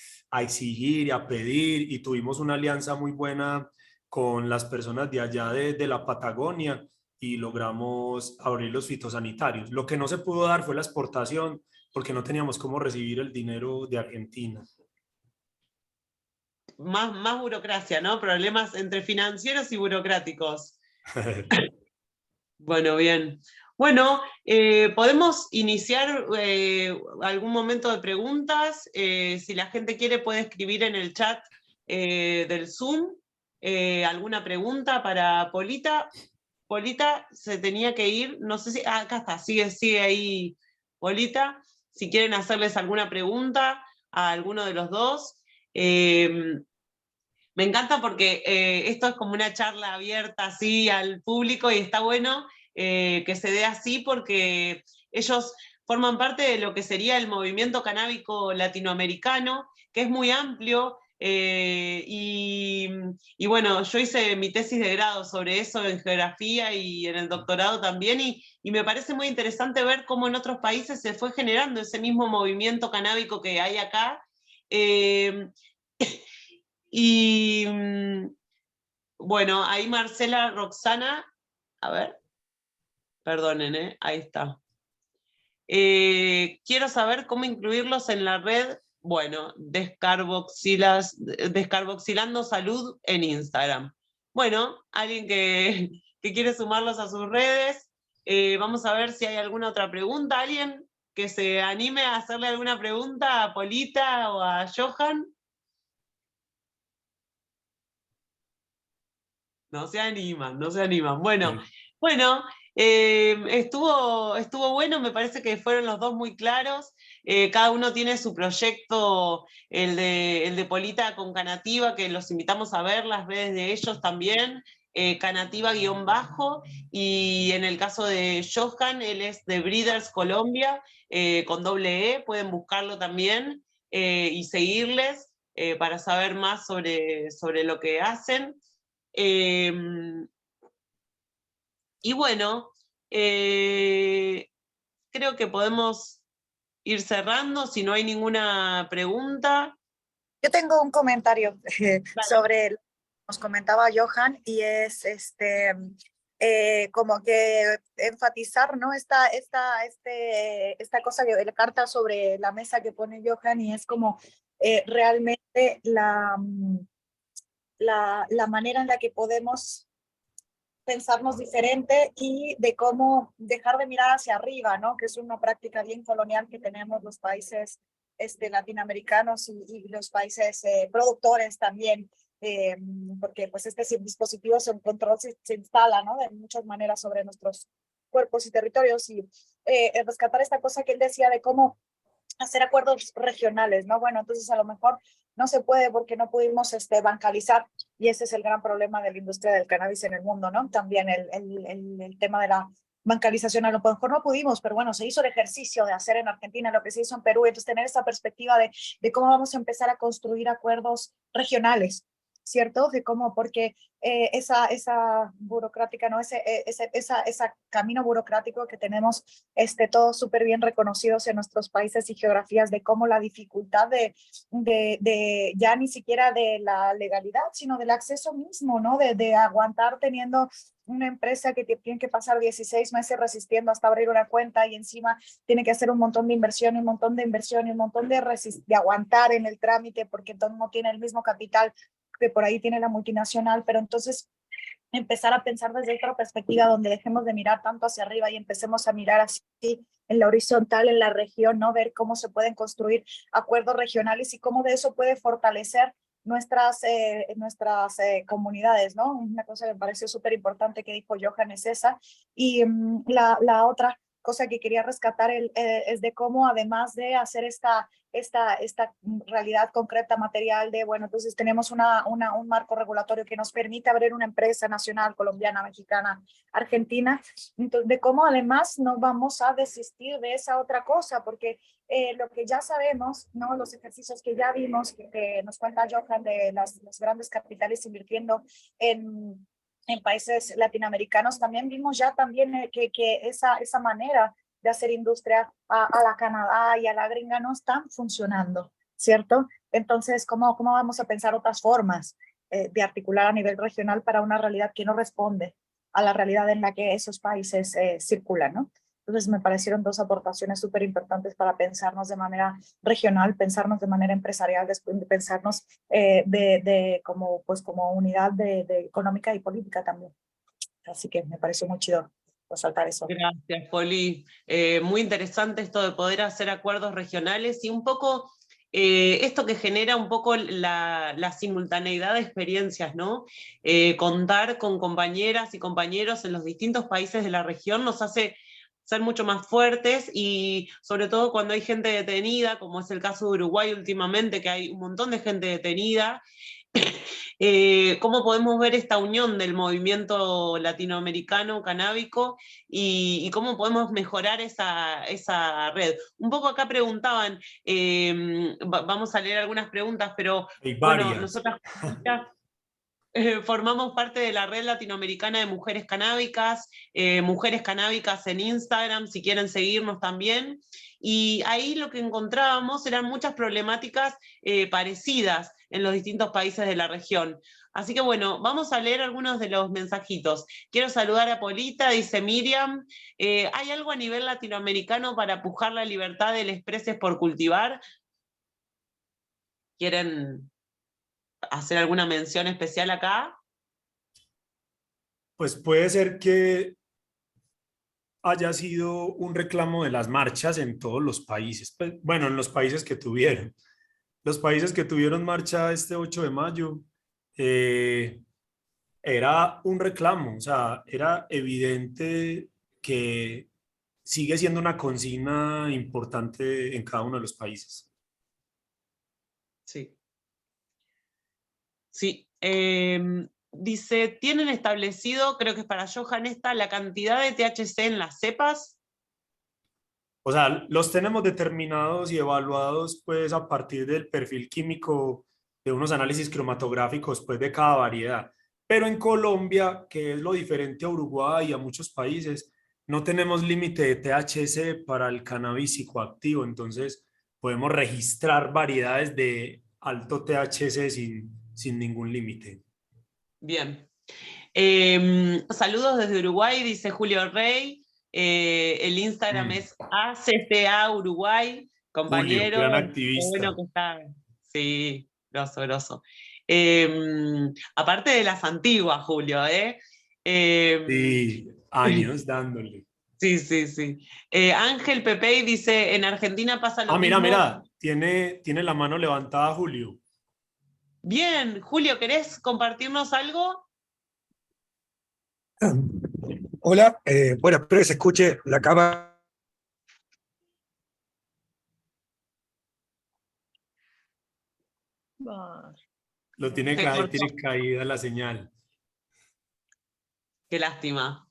exigir y a pedir y tuvimos una alianza muy buena con las personas de allá de la Patagonia y logramos abrir los fitosanitarios. Lo que no se pudo dar fue la exportación porque no teníamos cómo recibir el dinero de Argentina. Más burocracia, ¿no? Problemas entre financieros y burocráticos. Bueno, bien. Bueno, podemos iniciar algún momento de preguntas. Si la gente quiere puede escribir en el chat del Zoom alguna pregunta para Polita. Polita se tenía que ir, no sé si, acá está, sigue ahí Polita. Si quieren hacerles alguna pregunta a alguno de los dos. Me encanta porque esto es como una charla abierta así al público y está bueno que se dé así porque ellos forman parte de lo que sería el movimiento canábico latinoamericano, que es muy amplio. Y bueno, yo hice mi tesis de grado sobre eso en geografía y en el doctorado también, y me parece muy interesante ver cómo en otros países se fue generando ese mismo movimiento canábico que hay acá. Y bueno, ahí Marcela, Roxana, a ver, perdonen, ahí está. Quiero saber cómo incluirlos en la red, bueno, Descarboxilando Salud en Instagram. Bueno, alguien que quiere sumarlos a sus redes. Vamos a ver si hay alguna otra pregunta. ¿Alguien que se anime a hacerle alguna pregunta a Polita o a Johan? No se animan, no se animan. Bueno, estuvo bueno, me parece que fueron los dos muy claros. Cada uno tiene su proyecto, el de Polita con Canativa, que los invitamos a ver las redes de ellos también, Canativa-, y en el caso de Johan, él es de Breeders Colombia, con ~E, pueden buscarlo también y seguirles para saber más sobre lo que hacen. Y bueno, creo que podemos ir cerrando si no hay ninguna pregunta. Yo tengo un comentario sobre lo que nos comentaba Johan y es como que enfatizar, ¿no? Esta cosa, la carta sobre la mesa que pone Johan, y es como realmente la manera en la que podemos pensarnos diferente y de cómo dejar de mirar hacia arriba, ¿no? Que es una práctica bien colonial que tenemos los países latinoamericanos y los países productores también, porque pues este dispositivo de control se instala, ¿no? De muchas maneras sobre nuestros cuerpos y territorios, y rescatar esta cosa que él decía de cómo hacer acuerdos regionales, ¿no? Bueno, entonces a lo mejor no se puede porque no pudimos bancalizar, y ese es el gran problema de la industria del cannabis en el mundo, ¿no? También el tema de la bancalización, a lo mejor no pudimos, pero bueno, se hizo el ejercicio de hacer en Argentina lo que se hizo en Perú, entonces tener esa perspectiva de cómo vamos a empezar a construir acuerdos regionales, ¿cierto? De cómo, porque esa burocrática, ¿no? Ese camino burocrático que tenemos todos súper bien reconocidos en nuestros países y geografías, de cómo la dificultad de ya ni siquiera de la legalidad, sino del acceso mismo, ¿no? De aguantar teniendo una empresa que tiene que pasar 16 meses resistiendo hasta abrir una cuenta, y encima tiene que hacer un montón de inversión, un montón de inversión y un montón de aguantar en el trámite, porque entonces no tiene el mismo capital que por ahí tiene la multinacional. Pero entonces empezar a pensar desde otra perspectiva, donde dejemos de mirar tanto hacia arriba y empecemos a mirar así en la horizontal, en la región, ¿no? Ver cómo se pueden construir acuerdos regionales y cómo de eso puede fortalecer nuestras comunidades, ¿no? Una cosa que me pareció súper importante que dijo Johan es esa. Y la otra cosa que quería rescatar es de cómo, además de hacer esta realidad concreta material de, bueno, entonces tenemos un marco regulatorio que nos permite abrir una empresa nacional colombiana, mexicana, argentina, entonces de cómo además no vamos a desistir de esa otra cosa, porque lo que ya sabemos, ¿no? Los ejercicios que ya vimos, que nos cuenta Johan de los grandes capitales invirtiendo en países latinoamericanos, también vimos ya también que esa manera de hacer industria a la Canadá y a la gringa no están funcionando, ¿cierto? Entonces, ¿cómo vamos a pensar otras formas de articular a nivel regional para una realidad que no responde a la realidad en la que esos países circulan, ¿no? Entonces, me parecieron dos aportaciones súper importantes para pensarnos de manera regional, pensarnos de manera empresarial, después de pensarnos como unidad de económica y política también. Así que me pareció muy chido resaltar eso. Gracias, Poli. Muy interesante esto de poder hacer acuerdos regionales y un poco esto que genera un poco la simultaneidad de experiencias, ¿no? Contar con compañeras y compañeros en los distintos países de la región nos hace ser mucho más fuertes, y sobre todo cuando hay gente detenida, como es el caso de Uruguay últimamente, que hay un montón de gente detenida. Cómo podemos ver esta unión del movimiento latinoamericano canábico y cómo podemos mejorar esa red. Un poco acá preguntaban, vamos a leer algunas preguntas, pero Hay bueno, varias. nosotras formamos parte de la red latinoamericana de mujeres canábicas en Instagram, si quieren seguirnos también. Y ahí lo que encontrábamos eran muchas problemáticas parecidas en los distintos países de la región. Así que bueno, vamos a leer algunos de los mensajitos. Quiero saludar a Polita, dice Miriam. ¿Hay algo a nivel latinoamericano para pujar la libertad del expreses por cultivar? ¿Quieren hacer alguna mención especial acá? Pues puede ser que haya sido un reclamo de las marchas en todos los países. Pues, bueno, en los países que tuvieron. Los países que tuvieron marcha este 8 de mayo, era un reclamo, o sea, era evidente que sigue siendo una consigna importante en cada uno de los países. Sí. Sí. Dice, ¿tienen establecido, creo que es para Johan esta, la cantidad de THC en las cepas? O sea, los tenemos determinados y evaluados pues a partir del perfil químico de unos análisis cromatográficos pues de cada variedad. Pero en Colombia, que es lo diferente a Uruguay y a muchos países, no tenemos límite de THC para el cannabis psicoactivo, entonces podemos registrar variedades de alto THC sin ningún límite. Bien. Saludos desde Uruguay, dice Julio Rey. El Instagram es ACTA Uruguay, compañero. Julio, gran Qué activista. bueno que está. Sí, grosso, grosso. Aparte de las antiguas, Julio, ¿eh? Sí, años dándole. Sí, sí, sí. Ángel Pepey dice, en Argentina pasa lo Mira, mismo. mira, tiene la mano levantada Julio. Bien, Julio, ¿querés compartirnos algo? Hola, bueno, espero que se escuche la cámara. Lo tiene, Se cortó. tiene caída la señal. Qué lástima.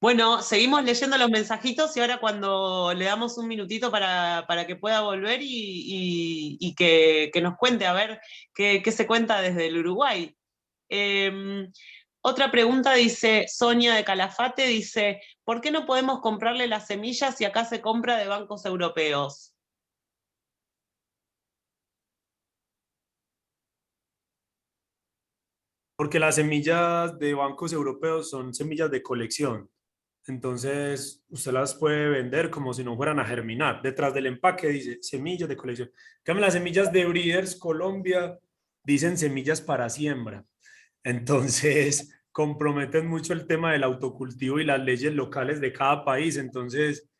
Bueno, seguimos leyendo los mensajitos y ahora cuando le damos un minutito para que pueda volver y que nos cuente a ver qué se cuenta desde el Uruguay. Otra pregunta dice, Sonia de Calafate dice, ¿por qué no podemos comprarle las semillas si acá se compra de bancos europeos? Porque las semillas de bancos europeos son semillas de colección. Entonces, usted las puede vender como si no fueran a germinar. Detrás del empaque dice semillas de colección. En cambio, las semillas de Breeders Colombia dicen semillas para siembra. Entonces, comprometen mucho el tema del autocultivo y las leyes locales de cada país. Entonces,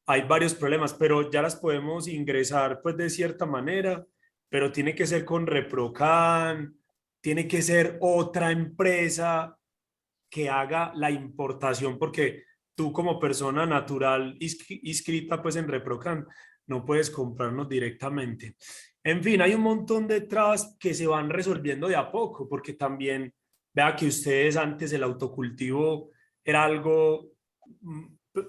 hay varios problemas, pero ya las podemos ingresar pues de cierta manera, pero tiene que ser con Reprocan, tiene que ser otra empresa que haga la importación, porque tú como persona natural inscrita pues en Reprocan no puedes comprarnos directamente. En fin, hay un montón de trabas que se van resolviendo de a poco, porque también vea que ustedes antes el autocultivo era algo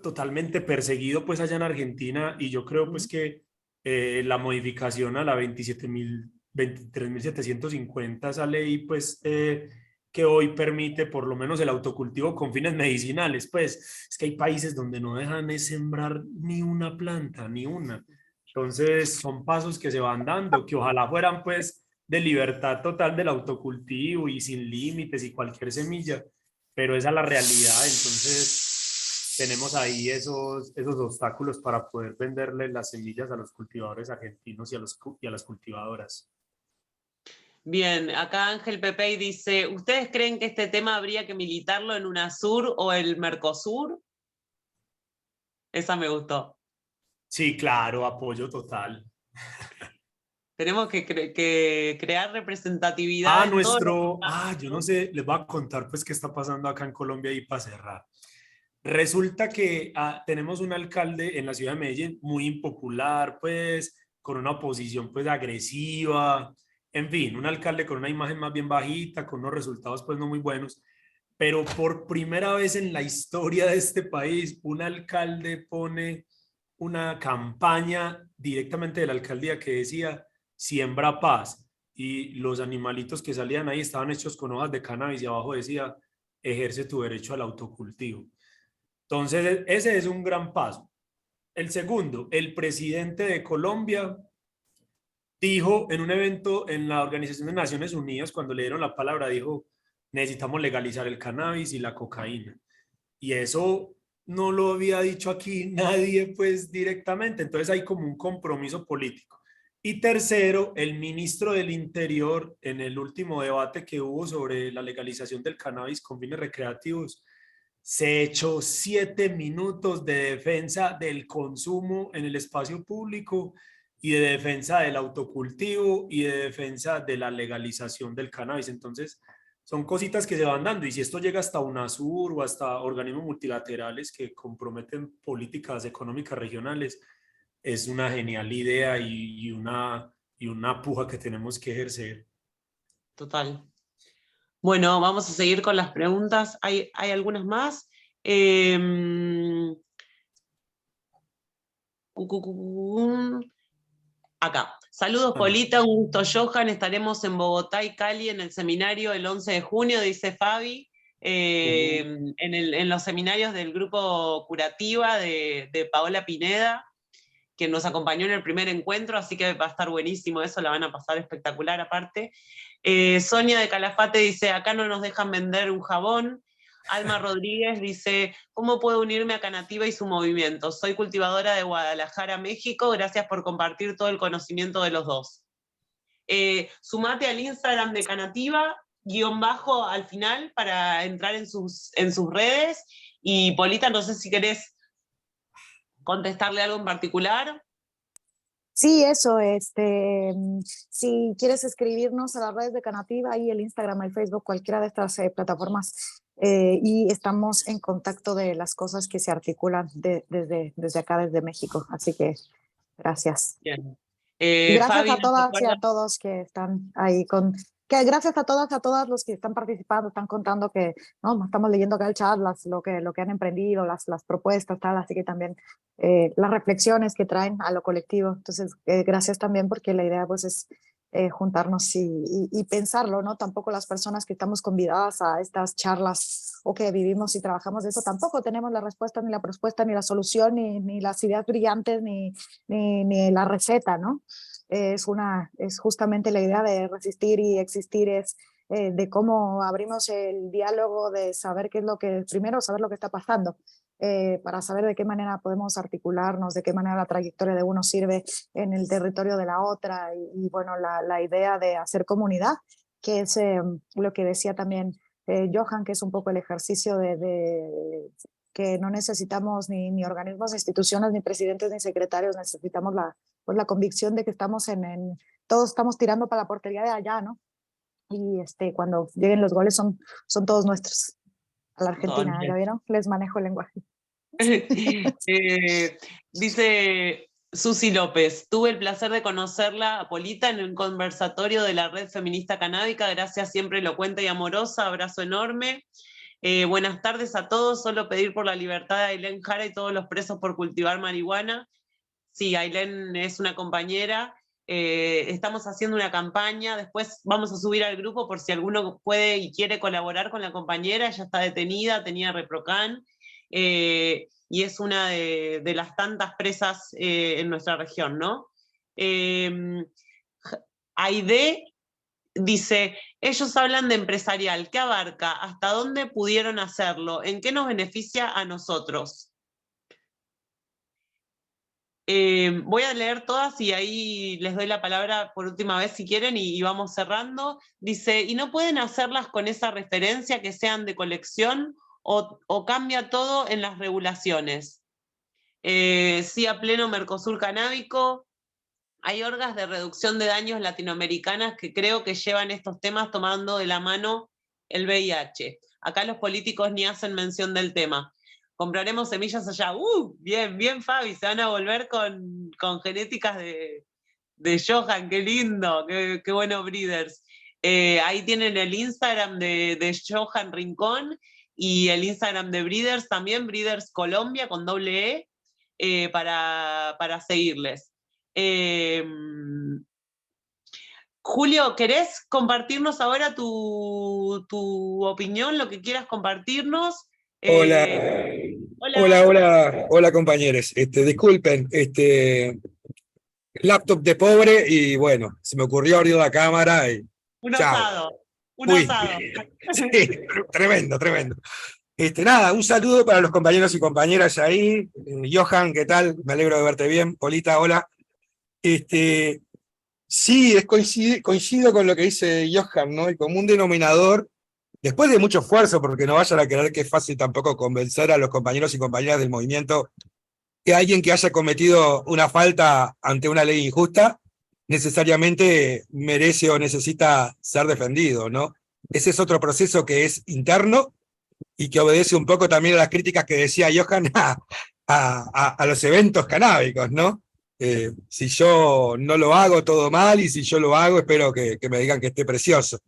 totalmente perseguido pues allá en Argentina, y yo creo pues que la modificación a la 23.750, esa ley pues que hoy permite por lo menos el autocultivo con fines medicinales, pues es que hay países donde no dejan de sembrar ni una planta, ni una. Entonces son pasos que se van dando, que ojalá fueran pues de libertad total del autocultivo y sin límites y cualquier semilla, pero esa es la realidad. Entonces tenemos ahí esos obstáculos para poder venderle las semillas a los cultivadores argentinos y a las cultivadoras. Bien, acá Ángel Pepey dice, ¿ustedes creen que este tema habría que militarlo en UNASUR o el Mercosur? Esa me gustó. Sí, claro, apoyo total. Tenemos que crear representatividad en todos los espacios, yo ¿no? no sé, les voy a contar pues qué está pasando acá en Colombia y para cerrar. Resulta que tenemos un alcalde en la ciudad de Medellín muy impopular, pues con una oposición pues agresiva, en fin, un alcalde con una imagen más bien bajita, con unos resultados pues no muy buenos, pero por primera vez en la historia de este país, un alcalde pone una campaña directamente de la alcaldía que decía siembra paz, y los animalitos que salían ahí estaban hechos con hojas de cannabis y abajo decía ejerce tu derecho al autocultivo. Entonces, ese es un gran paso. El segundo, el presidente de Colombia dijo en un evento en la Organización de Naciones Unidas, cuando le dieron la palabra, dijo, necesitamos legalizar el cannabis y la cocaína. Y eso no lo había dicho aquí nadie, pues directamente. Entonces hay como un compromiso político. Y tercero, el ministro del Interior, en el último debate que hubo sobre la legalización del cannabis con fines recreativos, se echó 7 minutos de defensa del consumo en el espacio público y de defensa del autocultivo y de defensa de la legalización del cannabis. Entonces, son cositas que se van dando, y si esto llega hasta UNASUR o hasta organismos multilaterales que comprometen políticas económicas regionales, es una genial idea y una puja que tenemos que ejercer. Total. Bueno, vamos a seguir con las preguntas. ¿Hay algunas más? Acá. Saludos, Polita, un gusto, Johan. Estaremos en Bogotá y Cali en el seminario el 11 de junio, dice Fabi, en los seminarios del grupo Curativa de Paola Pineda, que nos acompañó en el primer encuentro, así que va a estar buenísimo eso, la van a pasar espectacular aparte. Sonia de Calafate dice, acá no nos dejan vender un jabón. Alma Rodríguez dice, ¿cómo puedo unirme a Canativa y su movimiento? Soy cultivadora de Guadalajara, México, gracias por compartir todo el conocimiento de los dos. Sumate al Instagram de Canativa, _ al final, para entrar en sus redes, y Polita, no sé si querés contestarle algo en particular. Sí, eso, si quieres escribirnos a las redes de Canativa, ahí el Instagram, el Facebook, cualquiera de estas plataformas, y estamos en contacto de las cosas que se articulan desde acá, desde México. Así que gracias. Bien. Y gracias Fabi, a todas y a todos que están ahí gracias a todas los que están participando, están contando que, ¿no? Estamos leyendo acá el chat, lo que han emprendido, las propuestas, tal, así que también las reflexiones que traen a lo colectivo. Entonces, gracias también, porque la idea pues es juntarnos y pensarlo, ¿no? Tampoco las personas que estamos convidadas a estas charlas o que vivimos y trabajamos de eso, tampoco tenemos la respuesta, ni la propuesta, ni la solución, ni las ideas brillantes, ni la receta, ¿no? Es justamente la idea de resistir y existir, es de cómo abrimos el diálogo, de saber primero saber lo que está pasando, para saber de qué manera podemos articularnos, de qué manera la trayectoria de uno sirve en el territorio de la otra, y bueno, la idea de hacer comunidad, que es lo que decía también Johan, que es un poco el ejercicio de que no necesitamos ni organismos, ni instituciones, ni presidentes, ni secretarios, necesitamos la convicción de que todos estamos tirando para la portería de allá, ¿no? Y cuando lleguen los goles son todos nuestros. A la Argentina, ¿ya vieron? Les manejo el lenguaje. Dice Susi López, tuve el placer de conocerla, a Polita, en un conversatorio de la Red Feminista Canábica, gracias, siempre elocuente y amorosa, abrazo enorme. Buenas tardes a todos, solo pedir por la libertad de Ailén Jara y todos los presos por cultivar marihuana. Sí, Ailén es una compañera, estamos haciendo una campaña, después vamos a subir al grupo por si alguno puede y quiere colaborar con la compañera. Ella está detenida, tenía Reprocan, y es una de las tantas presas en nuestra región, ¿no? Aide dice, ellos hablan de empresarial, ¿qué abarca? ¿Hasta dónde pudieron hacerlo? ¿En qué nos beneficia a nosotros? Voy a leer todas y ahí les doy la palabra por última vez si quieren y vamos cerrando. Dice, ¿y no pueden hacerlas con esa referencia, que sean de colección, o cambia todo en las regulaciones? Sí, a pleno Mercosur canábico. Hay orgas de reducción de daños latinoamericanas que creo que llevan estos temas tomando de la mano el VIH. Acá los políticos ni hacen mención del tema. Compraremos semillas allá. Bien, bien, Fabi, se van a volver con genéticas de Johan, qué lindo, qué bueno, Breeders. Ahí tienen el Instagram de Johan Rincón y el Instagram de Breeders también, Breeders Colombia con ~E, para seguirles. Julio, ¿querés compartirnos ahora tu opinión, lo que quieras compartirnos? Hola, compañeros. Disculpen, laptop de pobre y bueno, se me ocurrió abrir la cámara y un chao. asado. Sí, tremendo. Nada, un saludo para los compañeros y compañeras ahí. Johan, ¿qué tal? Me alegro de verte bien. Polita, hola. Sí, coincido con lo que dice Johan, ¿no? El común denominador, después de mucho esfuerzo, porque no vayan a creer que es fácil tampoco convencer a los compañeros y compañeras del movimiento que alguien que haya cometido una falta ante una ley injusta necesariamente merece o necesita ser defendido, ¿no? Ese es otro proceso que es interno y que obedece un poco también a las críticas que decía Johan a los eventos canábicos, ¿no? Si yo no lo hago, todo mal, y si yo lo hago, espero que me digan que esté precioso.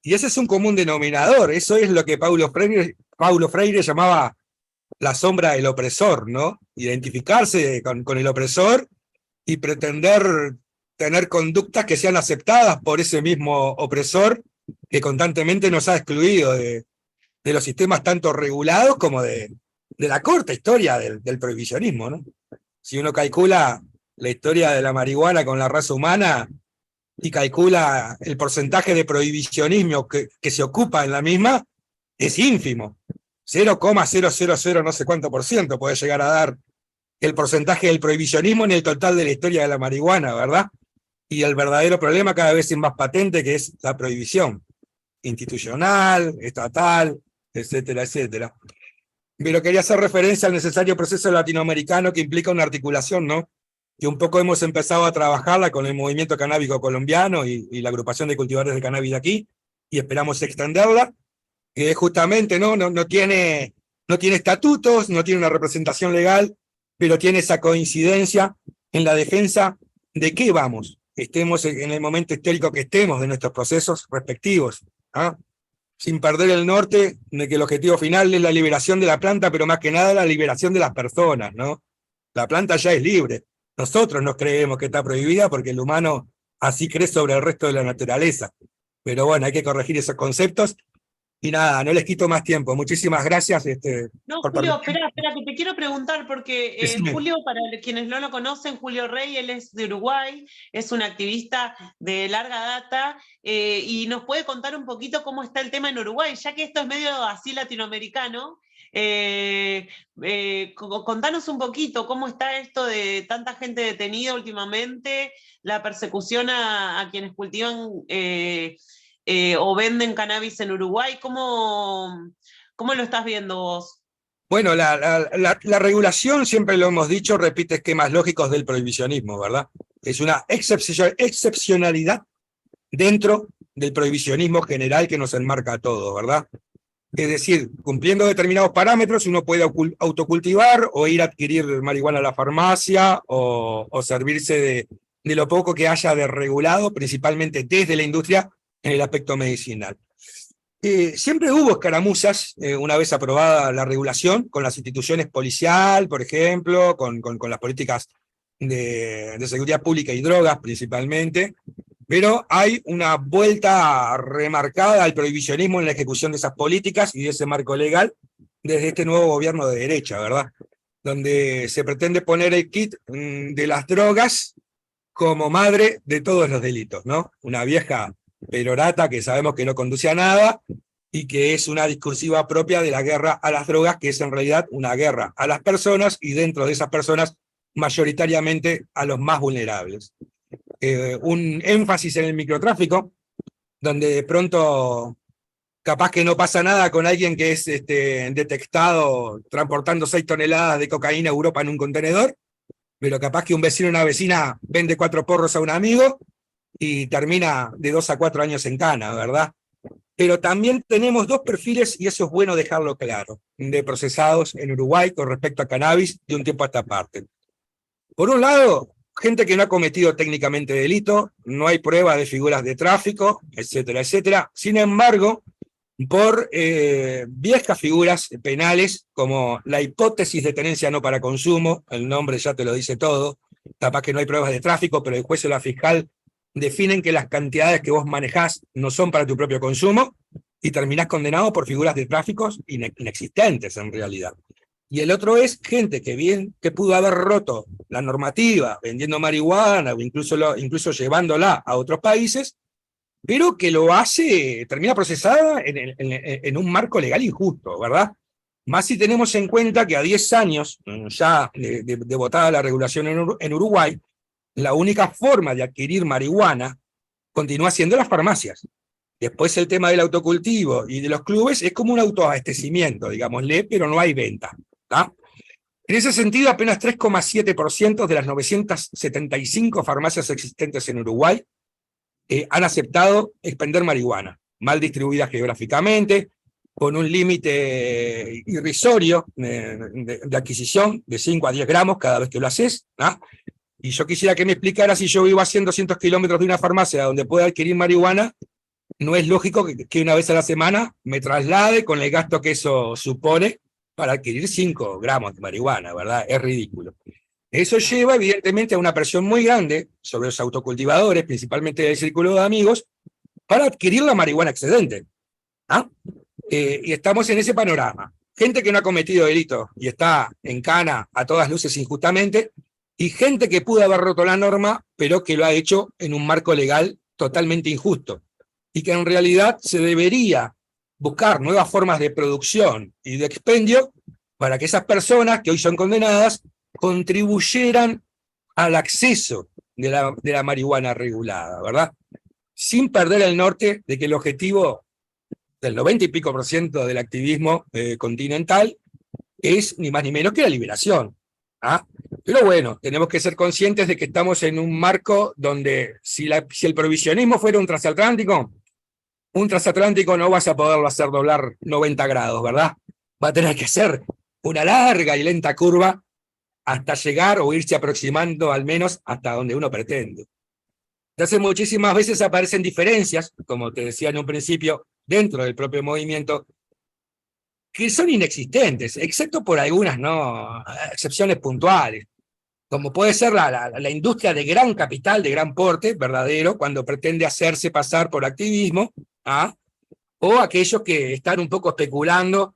Y ese es un común denominador, eso es lo que Paulo Freire llamaba la sombra del opresor, ¿no? Identificarse con el opresor y pretender tener conductas que sean aceptadas por ese mismo opresor que constantemente nos ha excluido de los sistemas tanto regulados como de la corta historia del prohibicionismo, ¿no? Si uno calcula la historia de la marihuana con la raza humana y calcula el porcentaje de prohibicionismo que se ocupa en la misma, es ínfimo. 0,000 no sé cuánto por ciento puede llegar a dar el porcentaje del prohibicionismo en el total de la historia de la marihuana, ¿verdad? Y el verdadero problema cada vez es más patente, que es la prohibición institucional, estatal, etcétera, etcétera. Pero quería hacer referencia al necesario proceso latinoamericano que implica una articulación, ¿no? Que un poco hemos empezado a trabajarla con el movimiento canábico colombiano y la agrupación de cultivadores de cannabis de aquí, y esperamos extenderla, que justamente no tiene estatutos, no tiene una representación legal, pero tiene esa coincidencia en la defensa de qué vamos, estemos en el momento histórico que estemos de nuestros procesos respectivos, ¿ah? Sin perder el norte de que el objetivo final es la liberación de la planta, pero más que nada la liberación de las personas, ¿no? La planta ya es libre. Nosotros nos creemos que está prohibida porque el humano así cree sobre el resto de la naturaleza. Pero bueno, hay que corregir esos conceptos. Y nada, no les quito más tiempo. Muchísimas gracias. No, por Julio, permitirme. espera, que te quiero preguntar, porque Decime. Julio, para quienes no lo conocen, Julio Rey, él es de Uruguay, es un activista de larga data, y nos puede contar un poquito cómo está el tema en Uruguay, ya que esto es medio así latinoamericano. Contanos un poquito cómo está esto de tanta gente detenida últimamente, la persecución a quienes cultivan o venden cannabis en Uruguay. ¿Cómo lo estás viendo vos? Bueno, la regulación, siempre lo hemos dicho, repite esquemas lógicos del prohibicionismo, ¿verdad? Es una excepcionalidad dentro del prohibicionismo general que nos enmarca a todos, ¿verdad? Es decir, cumpliendo determinados parámetros, uno puede autocultivar o ir a adquirir marihuana a la farmacia o servirse de lo poco que haya de regulado, principalmente desde la industria, en el aspecto medicinal. Siempre hubo escaramuzas, una vez aprobada la regulación, con las instituciones policial, por ejemplo, con las políticas de seguridad pública y drogas principalmente, pero hay una vuelta remarcada al prohibicionismo en la ejecución de esas políticas y de ese marco legal desde este nuevo gobierno de derecha, ¿verdad? Donde se pretende poner el kit de las drogas como madre de todos los delitos, ¿no? Una vieja perorata que sabemos que no conduce a nada y que es una discursiva propia de la guerra a las drogas, que es en realidad una guerra a las personas y dentro de esas personas mayoritariamente a los más vulnerables. Un énfasis en el microtráfico, donde de pronto capaz que no pasa nada con alguien que es detectado transportando 6 toneladas de cocaína a Europa en un contenedor, pero capaz que un vecino o una vecina vende 4 porros a un amigo y termina de 2 a 4 años en cana, ¿verdad? Pero también tenemos 2 perfiles, y eso es bueno dejarlo claro, de procesados en Uruguay con respecto a cannabis de un tiempo a esta parte. Por un lado, gente que no ha cometido técnicamente delito, no hay prueba de figuras de tráfico, etcétera, etcétera. Sin embargo, por viejas figuras penales, como la hipótesis de tenencia no para consumo, el nombre ya te lo dice todo, capaz que no hay pruebas de tráfico, pero el juez o la fiscal definen que las cantidades que vos manejás no son para tu propio consumo, y terminás condenado por figuras de tráficos inexistentes en realidad. Y el otro es gente que pudo haber roto la normativa vendiendo marihuana o incluso llevándola a otros países, pero que lo hace, termina procesada en un marco legal injusto, ¿verdad? Más si tenemos en cuenta que a 10 años ya de votada la regulación en Uruguay, la única forma de adquirir marihuana continúa siendo las farmacias. Después el tema del autocultivo y de los clubes es como un autoabastecimiento, digámosle, pero no hay venta, ¿tá? En ese sentido, apenas 3,7% de las 975 farmacias existentes en Uruguay han aceptado expender marihuana, mal distribuida geográficamente, con un límite irrisorio de adquisición de 5 a 10 gramos cada vez que lo haces, ¿no? Y yo quisiera que me explicara, si yo vivo a 100, 200 kilómetros de una farmacia donde pueda adquirir marihuana, no es lógico que una vez a la semana me traslade con el gasto que eso supone para adquirir 5 gramos de marihuana, ¿verdad? Es ridículo. Eso lleva evidentemente a una presión muy grande sobre los autocultivadores, principalmente del círculo de amigos, para adquirir la marihuana excedente. ¿Ah? Y estamos en ese panorama. Gente que no ha cometido delito y está en cana a todas luces injustamente, y gente que pudo haber roto la norma, pero que lo ha hecho en un marco legal totalmente injusto, y que en realidad se debería buscar nuevas formas de producción y de expendio para que esas personas que hoy son condenadas contribuyeran al acceso de la marihuana regulada, ¿verdad? Sin perder el norte de que el objetivo del 90 y pico % del activismo continental es ni más ni menos que la liberación. ¿Ah? Pero bueno, tenemos que ser conscientes de que estamos en un marco donde si el prohibicionismo fuera un transatlántico no vas a poderlo hacer doblar 90 grados, ¿verdad? Va a tener que ser una larga y lenta curva hasta llegar o irse aproximando al menos hasta donde uno pretende. Entonces muchísimas veces aparecen diferencias, como te decía en un principio, dentro del propio movimiento, que son inexistentes, excepto por algunas excepciones puntuales, como puede ser la industria de gran capital, de gran porte, verdadero, cuando pretende hacerse pasar por activismo, ¿ah? O aquellos que están un poco especulando,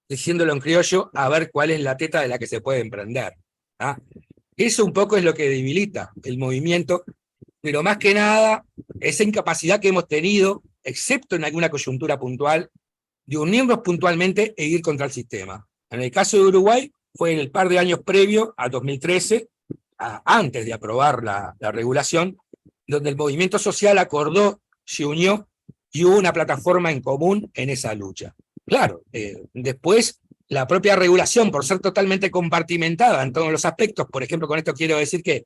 diciéndolo en criollo, a ver cuál es la teta de la que se puede emprender. ¿Ah? Eso un poco es lo que debilita el movimiento, pero más que nada, esa incapacidad que hemos tenido, excepto en alguna coyuntura puntual, de unirnos puntualmente e ir contra el sistema. En el caso de Uruguay, fue en el par de años previo a 2013, antes de aprobar la regulación, donde el movimiento social acordó, se unió y hubo una plataforma en común en esa lucha. Claro, después la propia regulación, por ser totalmente compartimentada en todos los aspectos, por ejemplo, con esto quiero decir que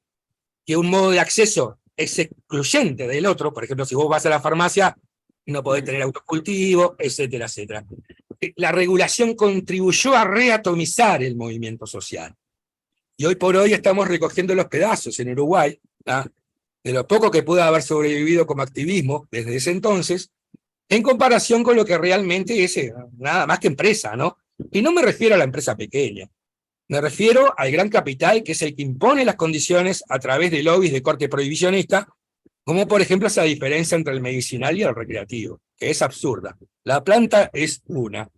un modo de acceso es excluyente del otro, por ejemplo, si vos vas a la farmacia, no podés tener autocultivo, etcétera, etcétera. La regulación contribuyó a reatomizar el movimiento social. Y hoy por hoy estamos recogiendo los pedazos en Uruguay, ¿ah? De lo poco que pudo haber sobrevivido como activismo desde ese entonces, en comparación con lo que realmente es nada más que empresa, ¿no? Y no me refiero a la empresa pequeña, me refiero al gran capital que es el que impone las condiciones a través de lobbies de corte prohibicionista, como por ejemplo esa diferencia entre el medicinal y el recreativo, que es absurda. La planta es una.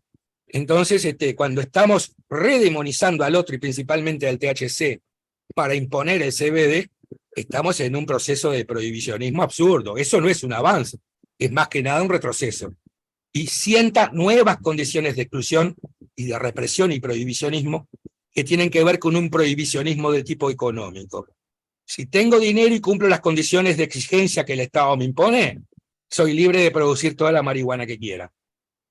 Entonces, cuando estamos redemonizando al otro y principalmente al THC para imponer el CBD, estamos en un proceso de prohibicionismo absurdo. Eso no es un avance, es más que nada un retroceso. Y sienta nuevas condiciones de exclusión y de represión y prohibicionismo que tienen que ver con un prohibicionismo de tipo económico. Si tengo dinero y cumplo las condiciones de exigencia que el Estado me impone, soy libre de producir toda la marihuana que quiera.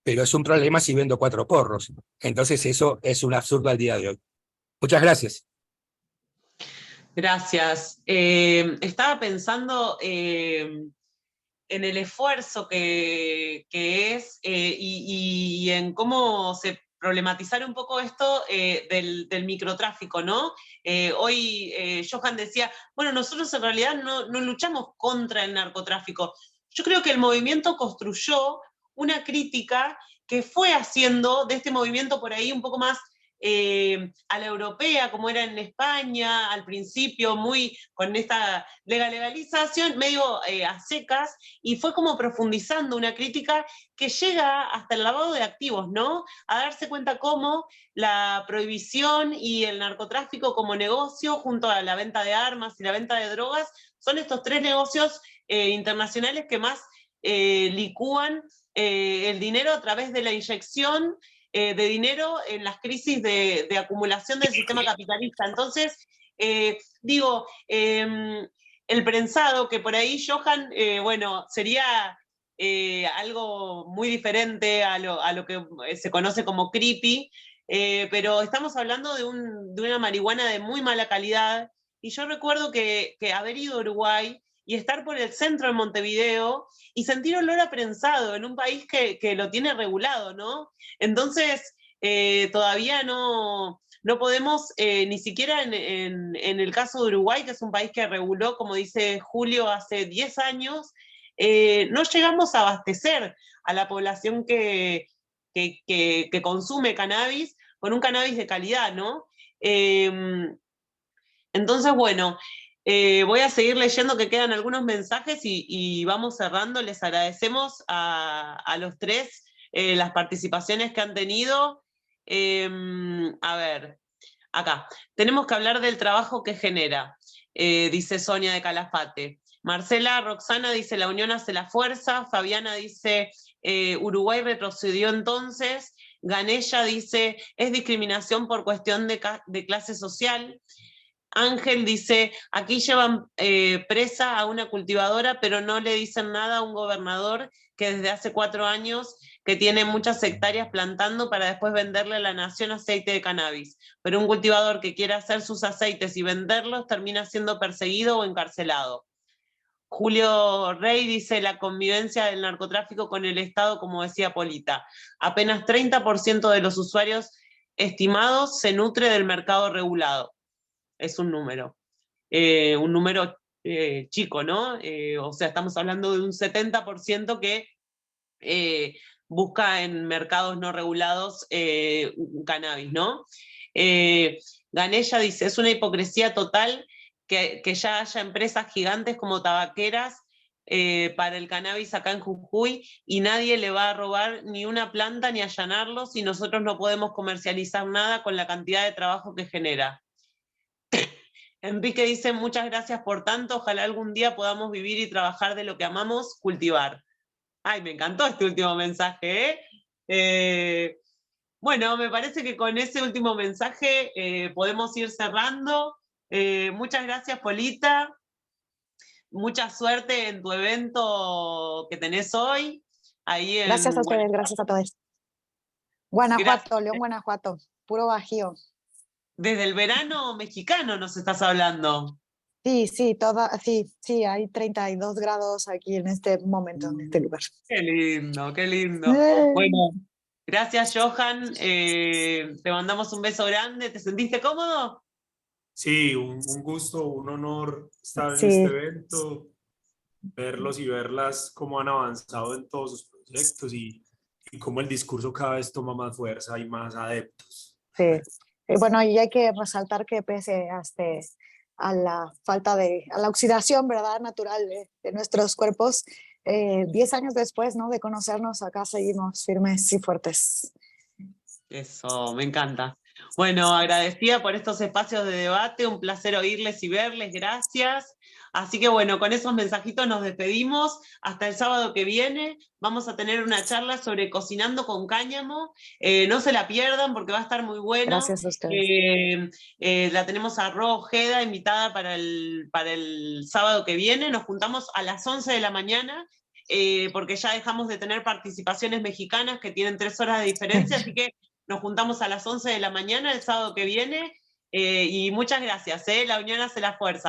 Pero es un problema si vendo 4 porros. Entonces eso es un absurdo al día de hoy. Muchas gracias. Gracias. Estaba pensando en el esfuerzo que es y en cómo se problematizar un poco esto del microtráfico, ¿no? Hoy Johan decía, bueno, nosotros en realidad no luchamos contra el narcotráfico. Yo creo que el movimiento construyó una crítica que fue haciendo de este movimiento por ahí un poco más a la europea, como era en España al principio, muy con esta legalización medio a secas, y fue como profundizando una crítica que llega hasta el lavado de activos, ¿no? A darse cuenta cómo la prohibición y el narcotráfico como negocio, junto a la venta de armas y la venta de drogas, son estos 3 negocios internacionales que más licúan el dinero a través de la inyección de dinero en las crisis de acumulación del sistema capitalista. Entonces, el prensado, que por ahí, Johan, bueno, sería algo muy diferente a lo que se conoce como creepy, pero estamos hablando de una marihuana de muy mala calidad, y yo recuerdo que haber ido a Uruguay y estar por el centro de Montevideo y sentir olor a prensado en un país que lo tiene regulado, ¿no? Entonces, todavía no podemos, ni siquiera en el caso de Uruguay, que es un país que reguló, como dice Julio, hace 10 años, no llegamos a abastecer a la población que consume cannabis con un cannabis de calidad, ¿no? Entonces, bueno, voy a seguir leyendo, que quedan algunos mensajes y vamos cerrando. Les agradecemos a los 3 las participaciones que han tenido. A ver, acá. Tenemos que hablar del trabajo que genera, dice Sonia de Calafate. Marcela Roxana dice, la unión hace la fuerza. Fabiana dice, Uruguay retrocedió entonces. Ganella dice, es discriminación por cuestión de clase social. Ángel dice, aquí llevan presa a una cultivadora, pero no le dicen nada a un gobernador que desde hace 4 años que tiene muchas hectáreas plantando para después venderle a la nación aceite de cannabis. Pero un cultivador que quiera hacer sus aceites y venderlos termina siendo perseguido o encarcelado. Julio Rey dice, la convivencia del narcotráfico con el Estado, como decía Polita. Apenas 30% de los usuarios estimados se nutre del mercado regulado. Es un número chico, ¿no? O sea, estamos hablando de un 70% que busca en mercados no regulados cannabis, ¿no? Ganella dice, es una hipocresía total que ya haya empresas gigantes como tabaqueras para el cannabis acá en Jujuy y nadie le va a robar ni una planta ni allanarlos y nosotros no podemos comercializar nada con la cantidad de trabajo que genera. Enrique dice, muchas gracias por tanto, ojalá algún día podamos vivir y trabajar de lo que amamos, cultivar. Ay, me encantó este último mensaje, ¿eh? Bueno, me parece que con ese último mensaje podemos ir cerrando. Muchas gracias, Polita. Mucha suerte en tu evento que tenés hoy. Ahí en Gracias a ustedes, gracias a todos. Guanajuato, Gracias. León, Guanajuato, puro Bajío. Desde el verano mexicano nos estás hablando. Sí, sí, hay 32 grados aquí en este momento, en este lugar. Qué lindo, qué lindo. Bueno, gracias, Johan. Te mandamos un beso grande. ¿Te sentiste cómodo? Sí, un gusto, un honor estar en Sí. este evento, verlos y verlas cómo han avanzado en todos sus proyectos y cómo el discurso cada vez toma más fuerza y más adeptos. Sí. Bueno, y hay que resaltar que pese a la falta a la oxidación, ¿verdad?, natural de nuestros cuerpos, 10 años después, ¿no?, de conocernos, acá seguimos firmes y fuertes. Eso, me encanta. Bueno, agradecida por estos espacios de debate, un placer oírles y verles, gracias. Así que bueno, con esos mensajitos nos despedimos. Hasta el sábado que viene vamos a tener una charla sobre cocinando con cáñamo. No se la pierdan porque va a estar muy bueno. Gracias a ustedes. La tenemos a Ro Ojeda invitada para el sábado que viene. Nos juntamos a las 11 de la mañana. Porque ya dejamos de tener participaciones mexicanas que tienen 3 horas de diferencia, así que nos juntamos a las 11 de la mañana el sábado que viene, y muchas gracias, la unión hace la fuerza.